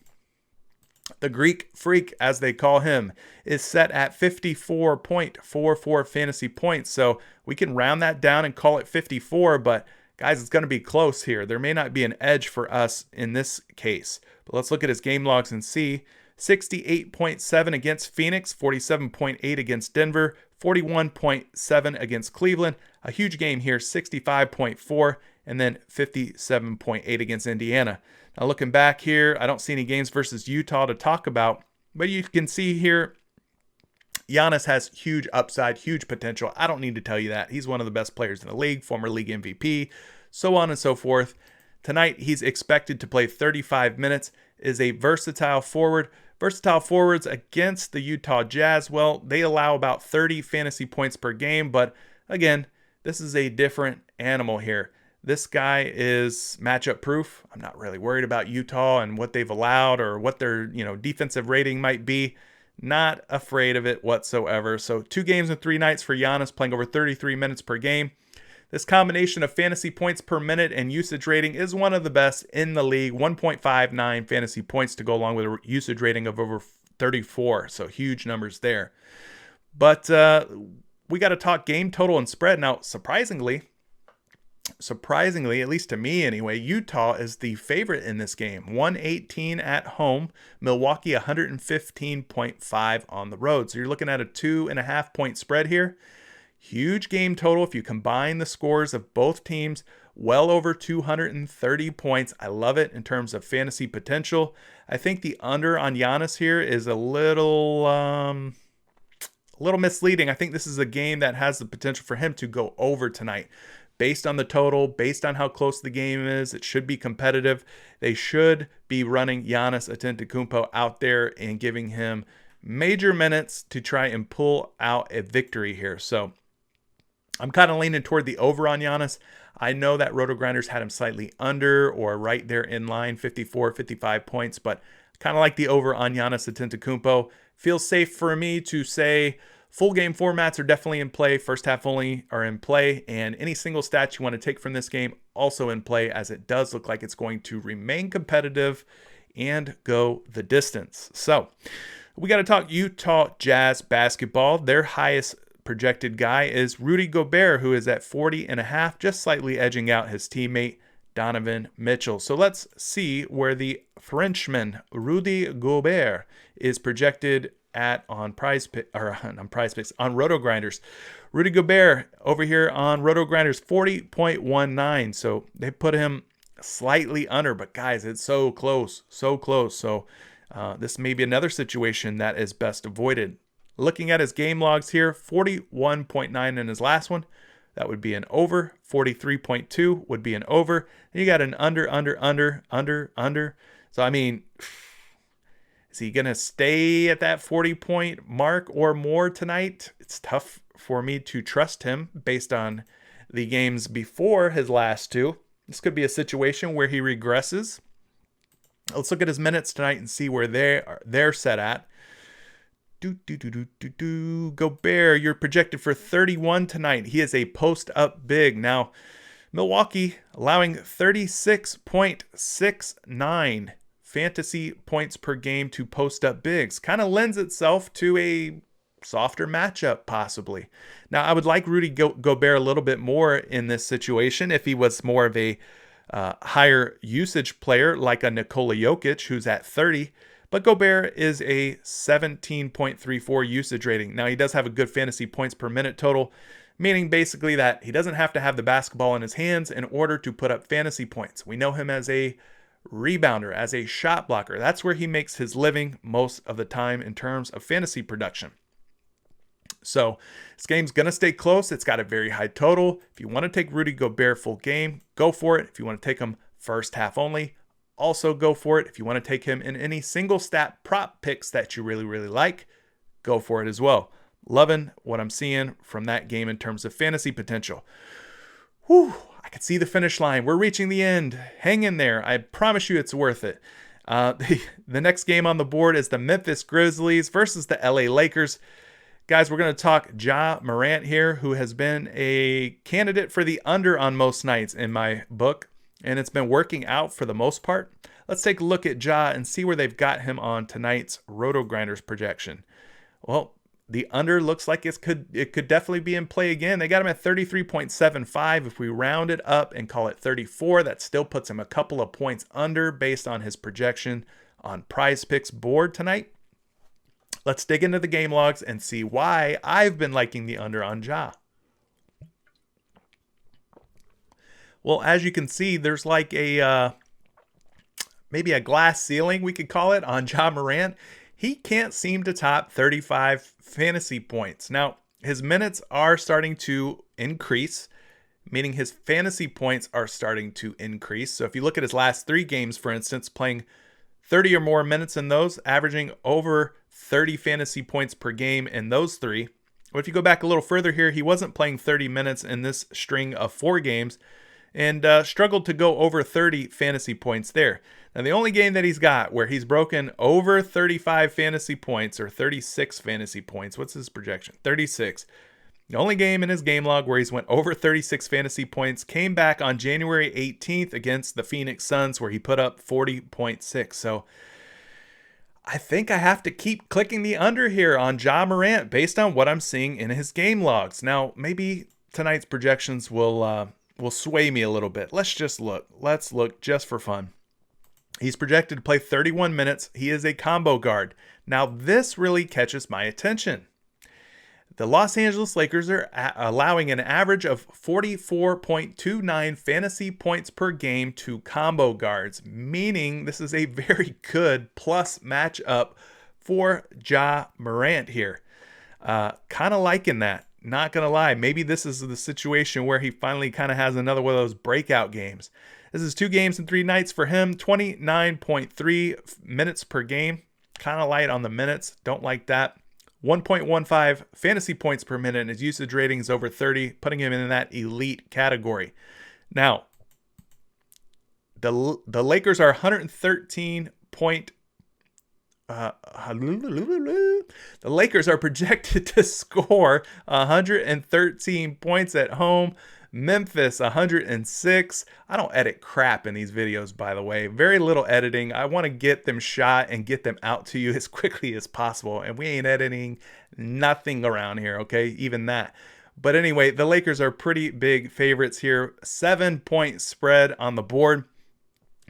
The Greek Freak, as they call him, is set at 54.44 fantasy points. So we can round that down and call it 54, but guys, it's going to be close here. There may not be an edge for us in this case. But let's look at his game logs and see. 68.7 against Phoenix, 47.8 against Denver, 41.7 against Cleveland. A huge game here, 65.4, and then 57.8 against Indiana. Now looking back here, I don't see any games versus Utah to talk about, but you can see here, Giannis has huge upside, huge potential. I don't need to tell you that. He's one of the best players in the league, former league MVP, so on and so forth. Tonight, he's expected to play 35 minutes, is a versatile forward. Versatile forwards against the Utah Jazz, well, they allow about 30 fantasy points per game, but again, this is a different animal here. This guy is matchup proof. I'm not really worried about Utah and what they've allowed or what their, defensive rating might be. Not afraid of it whatsoever. So 2 games and 3 nights for Giannis, playing over 33 minutes per game. This combination of fantasy points per minute and usage rating is one of the best in the league. 1.59 fantasy points to go along with a usage rating of over 34. So huge numbers there. But we got to talk game total and spread. Now, surprisingly, at least to me anyway, Utah is the favorite in this game. 118 at home. Milwaukee 115.5 on the road. So you're looking at a 2.5 point spread here. Huge game total if you combine the scores of both teams, well over 230 points. I love it in terms of fantasy potential. I think the under on Giannis here is a little misleading. I think this is a game that has the potential for him to go over tonight. Based on the total, based on how close the game is, it should be competitive. They should be running Giannis Antetokounmpo out there and giving him major minutes to try and pull out a victory here. So I'm kind of leaning toward the over on Giannis. I know that Roto Grinders had him slightly under or right there in line, 54, 55 points, but kind of like the over on Giannis Antetokounmpo. Feels safe for me to say full game formats are definitely in play. First half only are in play. And any single stats you want to take from this game also in play, as it does look like it's going to remain competitive and go the distance. So we got to talk Utah Jazz basketball. Their highest projected guy is Rudy Gobert, who is at 40.5, just slightly edging out his teammate Donovan Mitchell. So let's see where the Frenchman Rudy Gobert is projected at on PrizePicks on Roto Grinders. Rudy Gobert over here on Roto Grinders 40.19. So they put him slightly under, but guys, it's so close, so close. So this may be another situation that is best avoided. Looking at his game logs here, 41.9 in his last one. That would be an over. 43.2 would be an over. And you got an under. So, I mean, is he going to stay at that 40-point mark or more tonight? It's tough for me to trust him based on the games before his last two. This could be a situation where he regresses. Let's look at his minutes tonight and see where they're set at. Gobert, you're projected for 31 tonight. He is a post-up big. Now, Milwaukee allowing 36.69 fantasy points per game to post-up bigs. Kind of lends itself to a softer matchup, possibly. Now, I would like Rudy Gobert a little bit more in this situation if he was more of a higher usage player like a Nikola Jokic, who's at 30. But Gobert is a 17.34 usage rating. Now, he does have a good fantasy points per minute total, meaning basically that he doesn't have to have the basketball in his hands in order to put up fantasy points. We know him as a rebounder, as a shot blocker. That's where he makes his living most of the time in terms of fantasy production. So this game's going to stay close. It's got a very high total. If you want to take Rudy Gobert full game, go for it. If you want to take him first half only, also go for it. If you want to take him in any single stat prop picks that you really, really like, go for it as well. Loving what I'm seeing from that game in terms of fantasy potential. Whew, I can see the finish line. We're reaching the end. Hang in there. I promise you it's worth it. The next game on the board is the Memphis Grizzlies versus the LA Lakers. Guys, we're going to talk Ja Morant here, who has been a candidate for the under on most nights in my book, and it's been working out for the most part. Let's take a look at Ja and see where they've got him on tonight's Roto Grinders projection. Well, the under looks like it could definitely be in play again. They got him at 33.75. If we round it up and call it 34, that still puts him a couple of points under based on his projection on PrizePicks board tonight. Let's dig into the game logs and see why I've been liking the under on Ja. Well, as you can see, there's like a maybe a glass ceiling, we could call it, on Ja Morant. He can't seem to top 35 fantasy points. Now, his minutes are starting to increase, meaning his fantasy points are starting to increase. So if you look at his last 3 games, for instance, playing 30 or more minutes in those, averaging over 30 fantasy points per game in those 3. But if you go back a little further here, he wasn't playing 30 minutes in this string of 4 games and struggled to go over 30 fantasy points there. Now, the only game that he's got where he's broken over 35 fantasy points or 36 fantasy points, what's his projection? 36. The only game in his game log where he's went over 36 fantasy points came back on January 18th against the Phoenix Suns, where he put up 40.6. So I think I have to keep clicking the under here on Ja Morant based on what I'm seeing in his game logs. Now, maybe tonight's projections will sway me a little bit. Let's look just for fun. He's projected to play 31 minutes. He is a combo guard. Now, this really catches my attention. The Los Angeles Lakers are allowing an average of 44.29 fantasy points per game to combo guards, meaning this is a very good plus matchup for Ja Morant here. Kind of liking that. Not going to lie. Maybe this is the situation where he finally kind of has another one of those breakout games. This is 2 games and 3 nights for him. 29.3 minutes per game. Kind of light on the minutes. Don't like that. 1.15 fantasy points per minute, and his usage rating is over 30, putting him in that elite category. Now, the Lakers are 113th the Lakers are projected to score 113 points at home. Memphis 106. I don't edit crap in these videos, by the way. Very little editing. I want to get them shot and get them out to you as quickly as possible. And we ain't editing nothing around here, okay? Even that. But anyway, the Lakers are pretty big favorites here. 7-point spread on the board.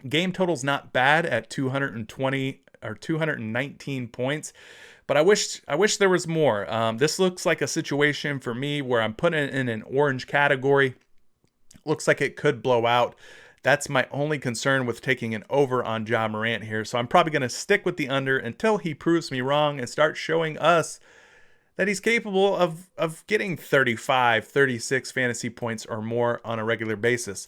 Game total's not bad at 220 or 219 points. But I wish there was more. This looks like a situation for me where I'm putting it in an orange category. Looks like it could blow out. That's my only concern with taking an over on Ja Morant here. So I'm probably going to stick with the under until he proves me wrong and start showing us that he's capable of getting 35, 36 fantasy points or more on a regular basis.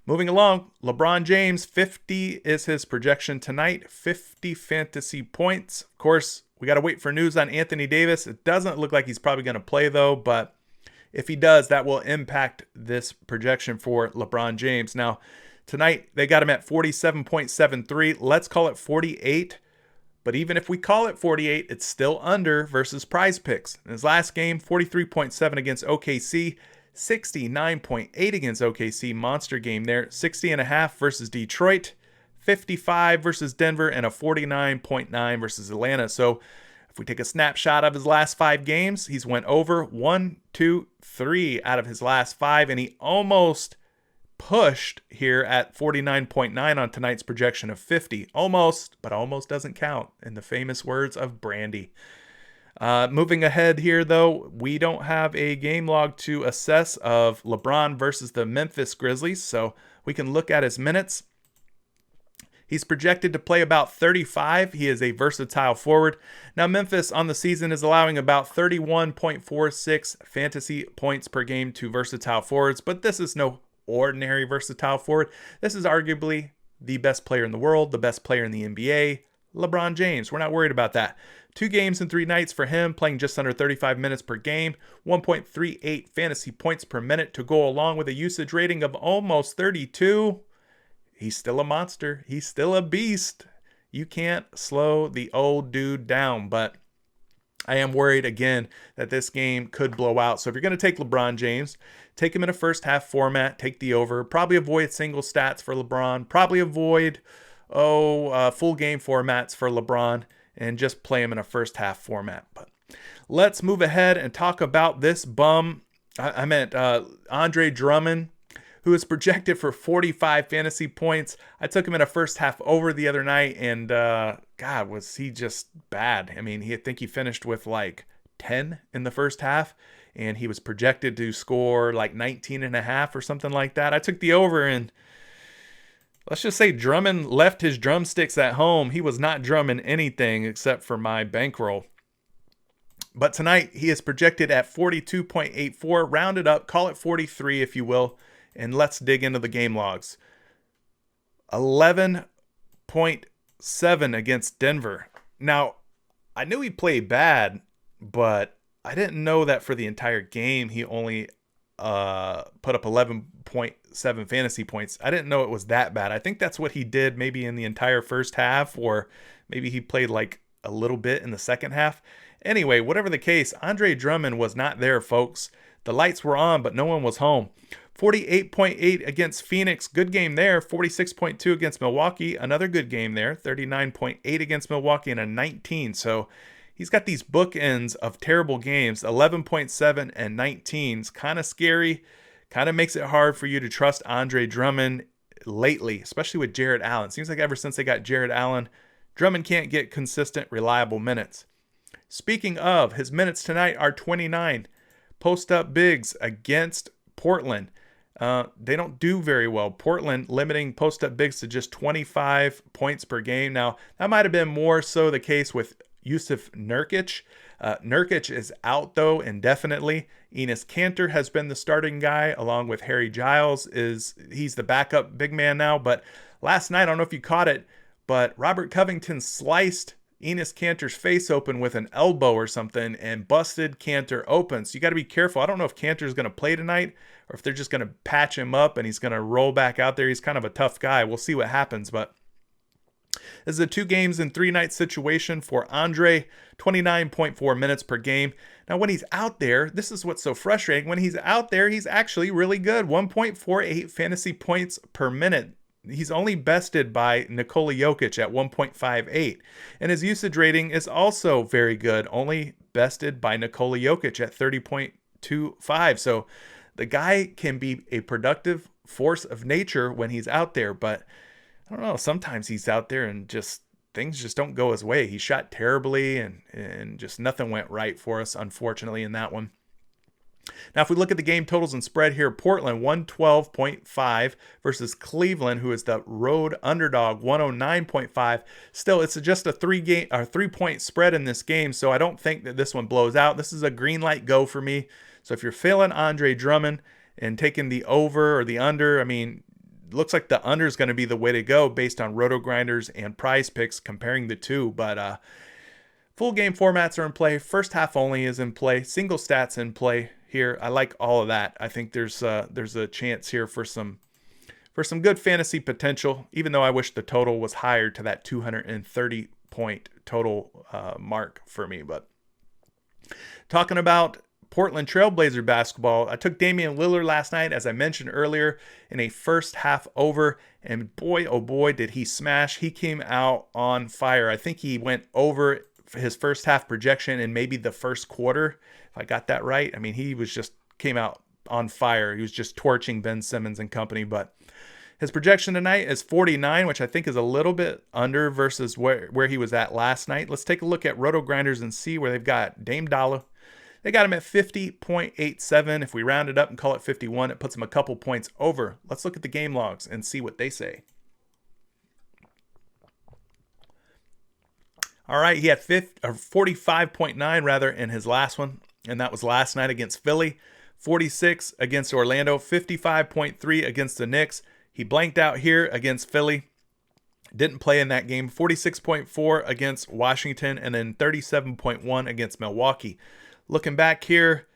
Moving along, LeBron James, 50 is his projection tonight. 50 fantasy points. Of course, we got to wait for news on Anthony Davis. It doesn't look like he's probably going to play, though. But if he does, that will impact this projection for LeBron James. Now, tonight, they got him at 47.73. Let's call it 48. But even if we call it 48, it's still under versus PrizePicks. In his last game, 43.7 against OKC. 69.8 against OKC, monster game there. 60.5 versus Detroit, 55 versus Denver, and a 49.9 versus Atlanta. So if we take a snapshot of his last 5 games, he's went over 1, 2, 3 out of his last 5, and he almost pushed here at 49.9 on tonight's projection of 50. Almost, but almost doesn't count, in the famous words of Brandy. Moving ahead here, though, we don't have a game log to assess of LeBron versus the Memphis Grizzlies, so we can look at his minutes. He's projected to play about 35. He is a versatile forward. Now, Memphis on the season is allowing about 31.46 fantasy points per game to versatile forwards, but this is no ordinary versatile forward. This is arguably the best player in the world, the best player in the NBA, LeBron James. We're not worried about that. 2 games and 3 nights for him, playing just under 35 minutes per game, 1.38 fantasy points per minute to go along with a usage rating of almost 32. He's still a monster. He's still a beast. You can't slow the old dude down, but I am worried again that this game could blow out. So if you're going to take LeBron James, take him in a first half format, take the over, probably avoid single stats for LeBron, probably avoid full game formats for LeBron, and just play him in a first half format. But let's move ahead and talk about this bum. I meant Andre Drummond, who is projected for 45 fantasy points. I took him in a first half over the other night, and God, was he just bad. I mean, I think he finished with like 10 in the first half, and he was projected to score like 19 and a half or something like that. I took the over, and let's just say Drummond left his drumsticks at home. He was not drumming anything except for my bankroll. But tonight, he is projected at 42.84. Rounded up, call it 43 if you will. And let's dig into the game logs. 11.7 against Denver. Now, I knew he played bad, but I didn't know that for the entire game he only put up 11.7 fantasy points. I didn't know it was that bad. I think that's what he did maybe in the entire first half, or maybe he played like a little bit in the second half. Anyway, whatever the case, Andre Drummond was not there, folks. The lights were on, but no one was home. 48.8 against Phoenix. Good game there. 46.2 against Milwaukee. Another good game there. 39.8 against Milwaukee and a 19. So he's got these bookends of terrible games. 11.7 and 19. It's kind of scary. Kind of makes it hard for you to trust Andre Drummond lately, especially with Jarrett Allen. Seems like ever since they got Jarrett Allen, Drummond can't get consistent, reliable minutes. Speaking of, his minutes tonight are 29. Post-up bigs against Portland. They don't do very well. Portland limiting post-up bigs to just 25 points per game. Now, that might have been more so the case with Yusuf Nurkic. Nurkic is out, though, indefinitely. Enes Kanter has been the starting guy, along with Harry Giles. He's the backup big man now. But last night, I don't know if you caught it, but Robert Covington sliced Enes Kanter's face open with an elbow or something and busted Kanter open. So you got to be careful. I don't know if Kanter's going to play tonight or if they're just going to patch him up and he's going to roll back out there. He's kind of a tough guy. We'll see what happens. But This is a 2 games in 3 night situation for Andre, 29.4 minutes per game. Now, when he's out there, this is what's so frustrating. When he's out there, he's actually really good. 1.48 fantasy points per minute. He's only bested by Nikola Jokic at 1.58. And his usage rating is also very good, only bested by Nikola Jokic at 30.25. So the guy can be a productive force of nature when he's out there, but I don't know, sometimes he's out there and just things just don't go his way. He shot terribly and just nothing went right for us, unfortunately, in that one. Now, if we look at the game totals and spread here, Portland 112.5 versus Cleveland, who is the road underdog, 109.5. Still, it's just a 3-point spread in this game, so I don't think that this one blows out. This is a green light go for me. So if you're feeling Andre Drummond and taking the over or the under, I mean, looks like the under is going to be the way to go based on Roto Grinders and PrizePicks comparing the two. But full game formats are in play. First half only is in play. Single stats in play here. I like all of that. I think there's a chance here for some good fantasy potential, even though I wish the total was higher to that 230 point total mark for me. But talking about Portland Trailblazer basketball, I took Damian Lillard last night, as I mentioned earlier, in a first half over, and boy, oh boy, did he smash. He came out on fire. I think he went over his first half projection in maybe the first quarter, if I got that right. I mean, he came out on fire. He was just torching Ben Simmons and company, but his projection tonight is 49, which I think is a little bit under versus where he was at last night. Let's take a look at Roto Grinders and see where they've got Dame Dollar. They got him at 50.87. If we round it up and call it 51, it puts him a couple points over. Let's look at the game logs and see what they say. All right, he had 45.9 rather in his last one, and that was last night against Philly. 46 against Orlando, 55.3 against the Knicks. He blanked out here against Philly. Didn't play in that game. 46.4 against Washington, and then 37.1 against Milwaukee. Looking back here,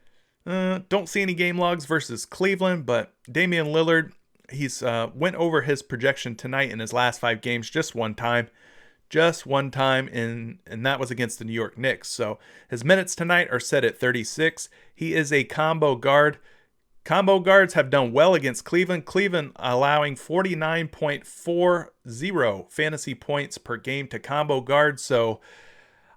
don't see any game logs versus Cleveland, but Damian Lillard, he's went over his projection tonight in his last 5 games just one time. And that was against the New York Knicks. So his minutes tonight are set at 36. He is a combo guard. Combo guards have done well against Cleveland. Cleveland allowing 49.40 fantasy points per game to combo guards. So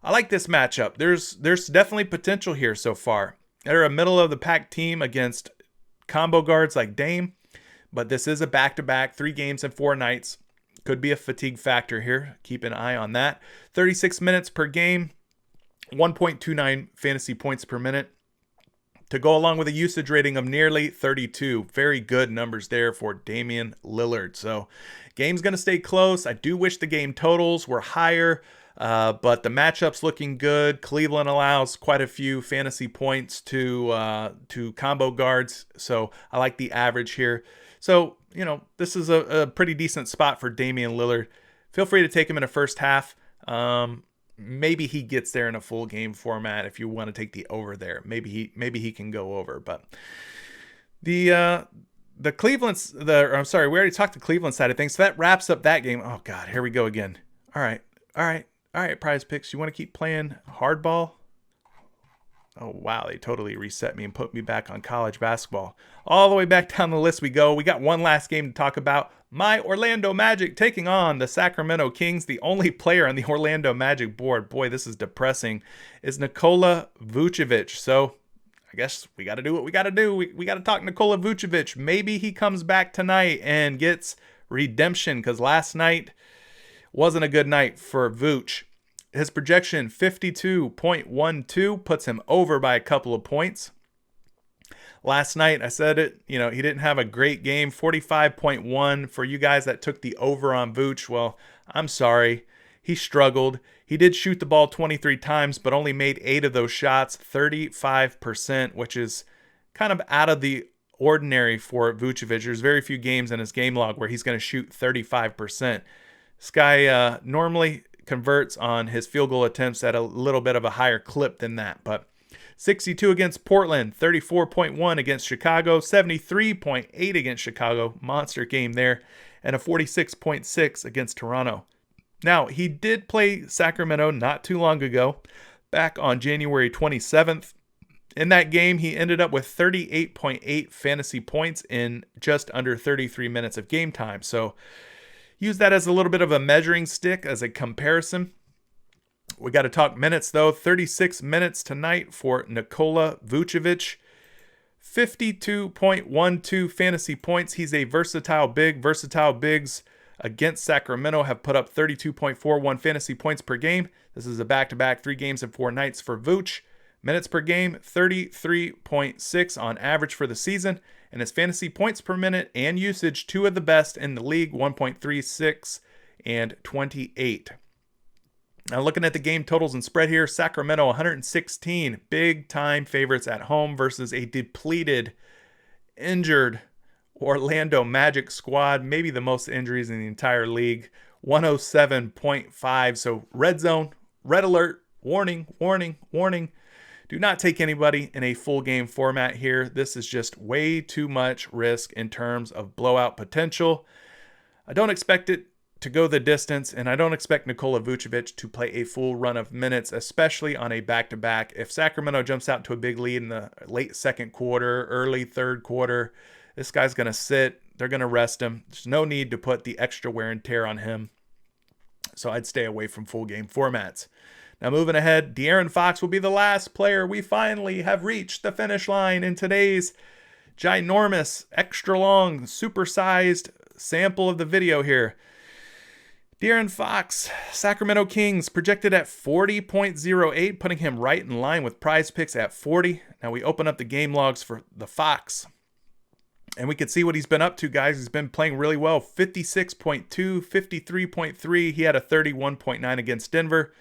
I like this matchup. There's definitely potential here so far. They're a middle of the pack team against combo guards like Dame, but this is a back-to-back, 3 games in 4 nights. Could be a fatigue factor here. Keep an eye on that. 36 minutes per game, 1.29 fantasy points per minute, to go along with a usage rating of nearly 32. Very good numbers there for Damian Lillard. So game's going to stay close. I do wish the game totals were higher. But the matchup's looking good. Cleveland allows quite a few fantasy points to combo guards, so I like the average here. So, this is a pretty decent spot for Damian Lillard. Feel free to take him in a first half. Maybe he gets there in a full game format if you want to take the over there. Maybe he can go over. But the Cleveland's I'm sorry, we already talked the Cleveland side of things. So that wraps up that game. Oh God, here we go again. All right, PrizePicks, you want to keep playing hardball? Oh, wow, they totally reset me and put me back on college basketball. All the way back down the list we go. We got one last game to talk about. My Orlando Magic taking on the Sacramento Kings. The only player on the Orlando Magic board, boy, this is depressing, is Nikola Vucevic. So I guess we got to do what we got to do. We got to talk Nikola Vucevic. Maybe he comes back tonight and gets redemption, because last night wasn't a good night for Vooch. His projection, 52.12, puts him over by a couple of points. Last night, I said it, he didn't have a great game. 45.1 for you guys that took the over on Vooch. Well, I'm sorry. He struggled. He did shoot the ball 23 times, but only made 8 of those shots, 35%, which is kind of out of the ordinary for Vucevic. There's very few games in his game log where he's going to shoot 35%. This guy normally converts on his field goal attempts at a little bit of a higher clip than that. But 62 against Portland, 34.1 against Chicago, 73.8 against Chicago. Monster game there. And a 46.6 against Toronto. Now, he did play Sacramento not too long ago, back on January 27th. In that game, he ended up with 38.8 fantasy points in just under 33 minutes of game time. So use that as a little bit of a measuring stick as a comparison. We got to talk minutes, though. 36 minutes tonight for Nikola Jokic. 52.12 fantasy points. He's a versatile big. Versatile bigs against Sacramento have put up 32.41 fantasy points per game. This is a back-to-back 3 games and 4 nights for Vooch. Minutes per game, 33.6 on average for the season. And his fantasy points per minute and usage, 2 of the best in the league, 1.36 and 28. Now looking at the game totals and spread here, Sacramento 116 big-time favorites at home versus a depleted, injured Orlando Magic squad, maybe the most injuries in the entire league, 107.5. So red zone, red alert, warning, warning, warning. Do not take anybody in a full game format here. This is just way too much risk in terms of blowout potential. I don't expect it to go the distance, and I don't expect Nikola Jokic to play a full run of minutes, especially on a back-to-back. If Sacramento jumps out to a big lead in the late second quarter, early third quarter, this guy's going to sit. They're going to rest him. There's no need to put the extra wear and tear on him. So I'd stay away from full game formats. Now moving ahead, De'Aaron Fox will be the last player. We finally have reached the finish line in today's ginormous, extra long, supersized sample of the video here. De'Aaron Fox, Sacramento Kings, projected at 40.08, putting him right in line with PrizePicks at 40. Now we open up the game logs for the Fox, and we can see what he's been up to, guys. He's been playing really well, 56.2, 53.3. He had a 31.9 against Denver,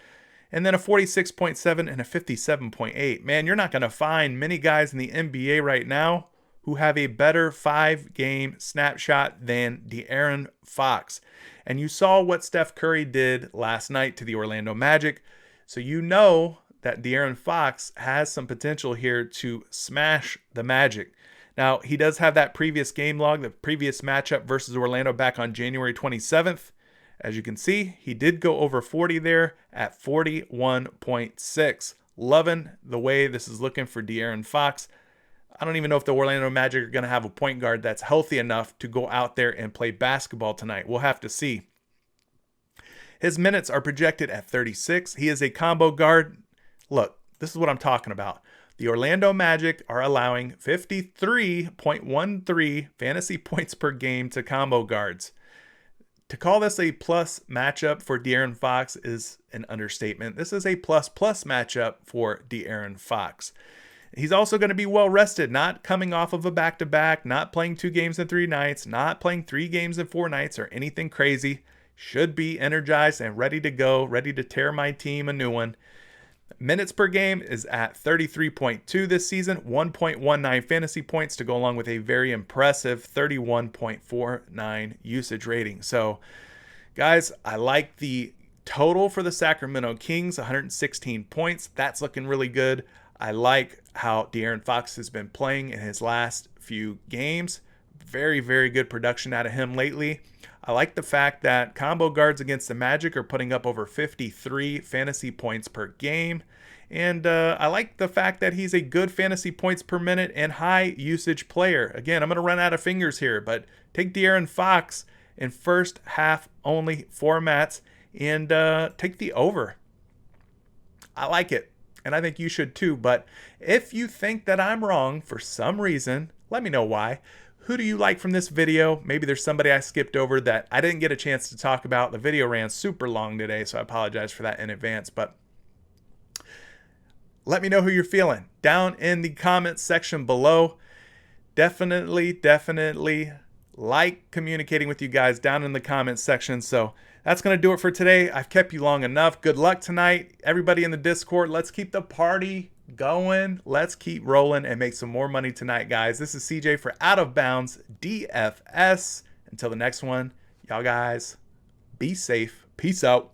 and then a 46.7 and a 57.8. Man, you're not going to find many guys in the NBA right now who have a better 5-game snapshot than De'Aaron Fox. And you saw what Steph Curry did last night to the Orlando Magic. So you know that De'Aaron Fox has some potential here to smash the Magic. Now, he does have that previous game log, the previous matchup versus Orlando back on January 27th. As you can see, he did go over 40 there at 41.6. Loving the way this is looking for De'Aaron Fox. I don't even know if the Orlando Magic are going to have a point guard that's healthy enough to go out there and play basketball tonight. We'll have to see. His minutes are projected at 36. He is a combo guard. Look, this is what I'm talking about. The Orlando Magic are allowing 53.13 fantasy points per game to combo guards. To call this a plus matchup for De'Aaron Fox is an understatement. This is a plus matchup for De'Aaron Fox. He's also going to be well rested, not coming off of a back-to-back, not playing 2 games in 3 nights, not playing 3 games in 4 nights or anything crazy. Should be energized and ready to go, ready to tear my team a new one. Minutes per game is at 33.2 this season, 1.19 fantasy points to go along with a very impressive 31.49 usage rating. So, guys, I like the total for the Sacramento Kings, 116 points. That's looking really good. I like how De'Aaron Fox has been playing in his last few games. Very, very good production out of him lately. I like the fact that combo guards against the Magic are putting up over 53 fantasy points per game. And I like the fact that he's a good fantasy points per minute and high usage player. Again, I'm going to run out of fingers here, but take De'Aaron Fox in first half only formats and take the over. I like it. And I think you should too. But if you think that I'm wrong for some reason, let me know why. Who do you like from this video? Maybe there's somebody I skipped over that I didn't get a chance to talk about. The video ran super long today, so I apologize for that in advance. But let me know who you're feeling down in the comments section below. Definitely like communicating with you guys down in the comments section. So that's going to do it for today. I've kept you long enough. Good luck tonight. Everybody in the Discord, let's keep the party going. Let's keep rolling and make some more money tonight, guys. This is CJ for Out of Bounds DFS. Until the next one, y'all guys, be safe. Peace out.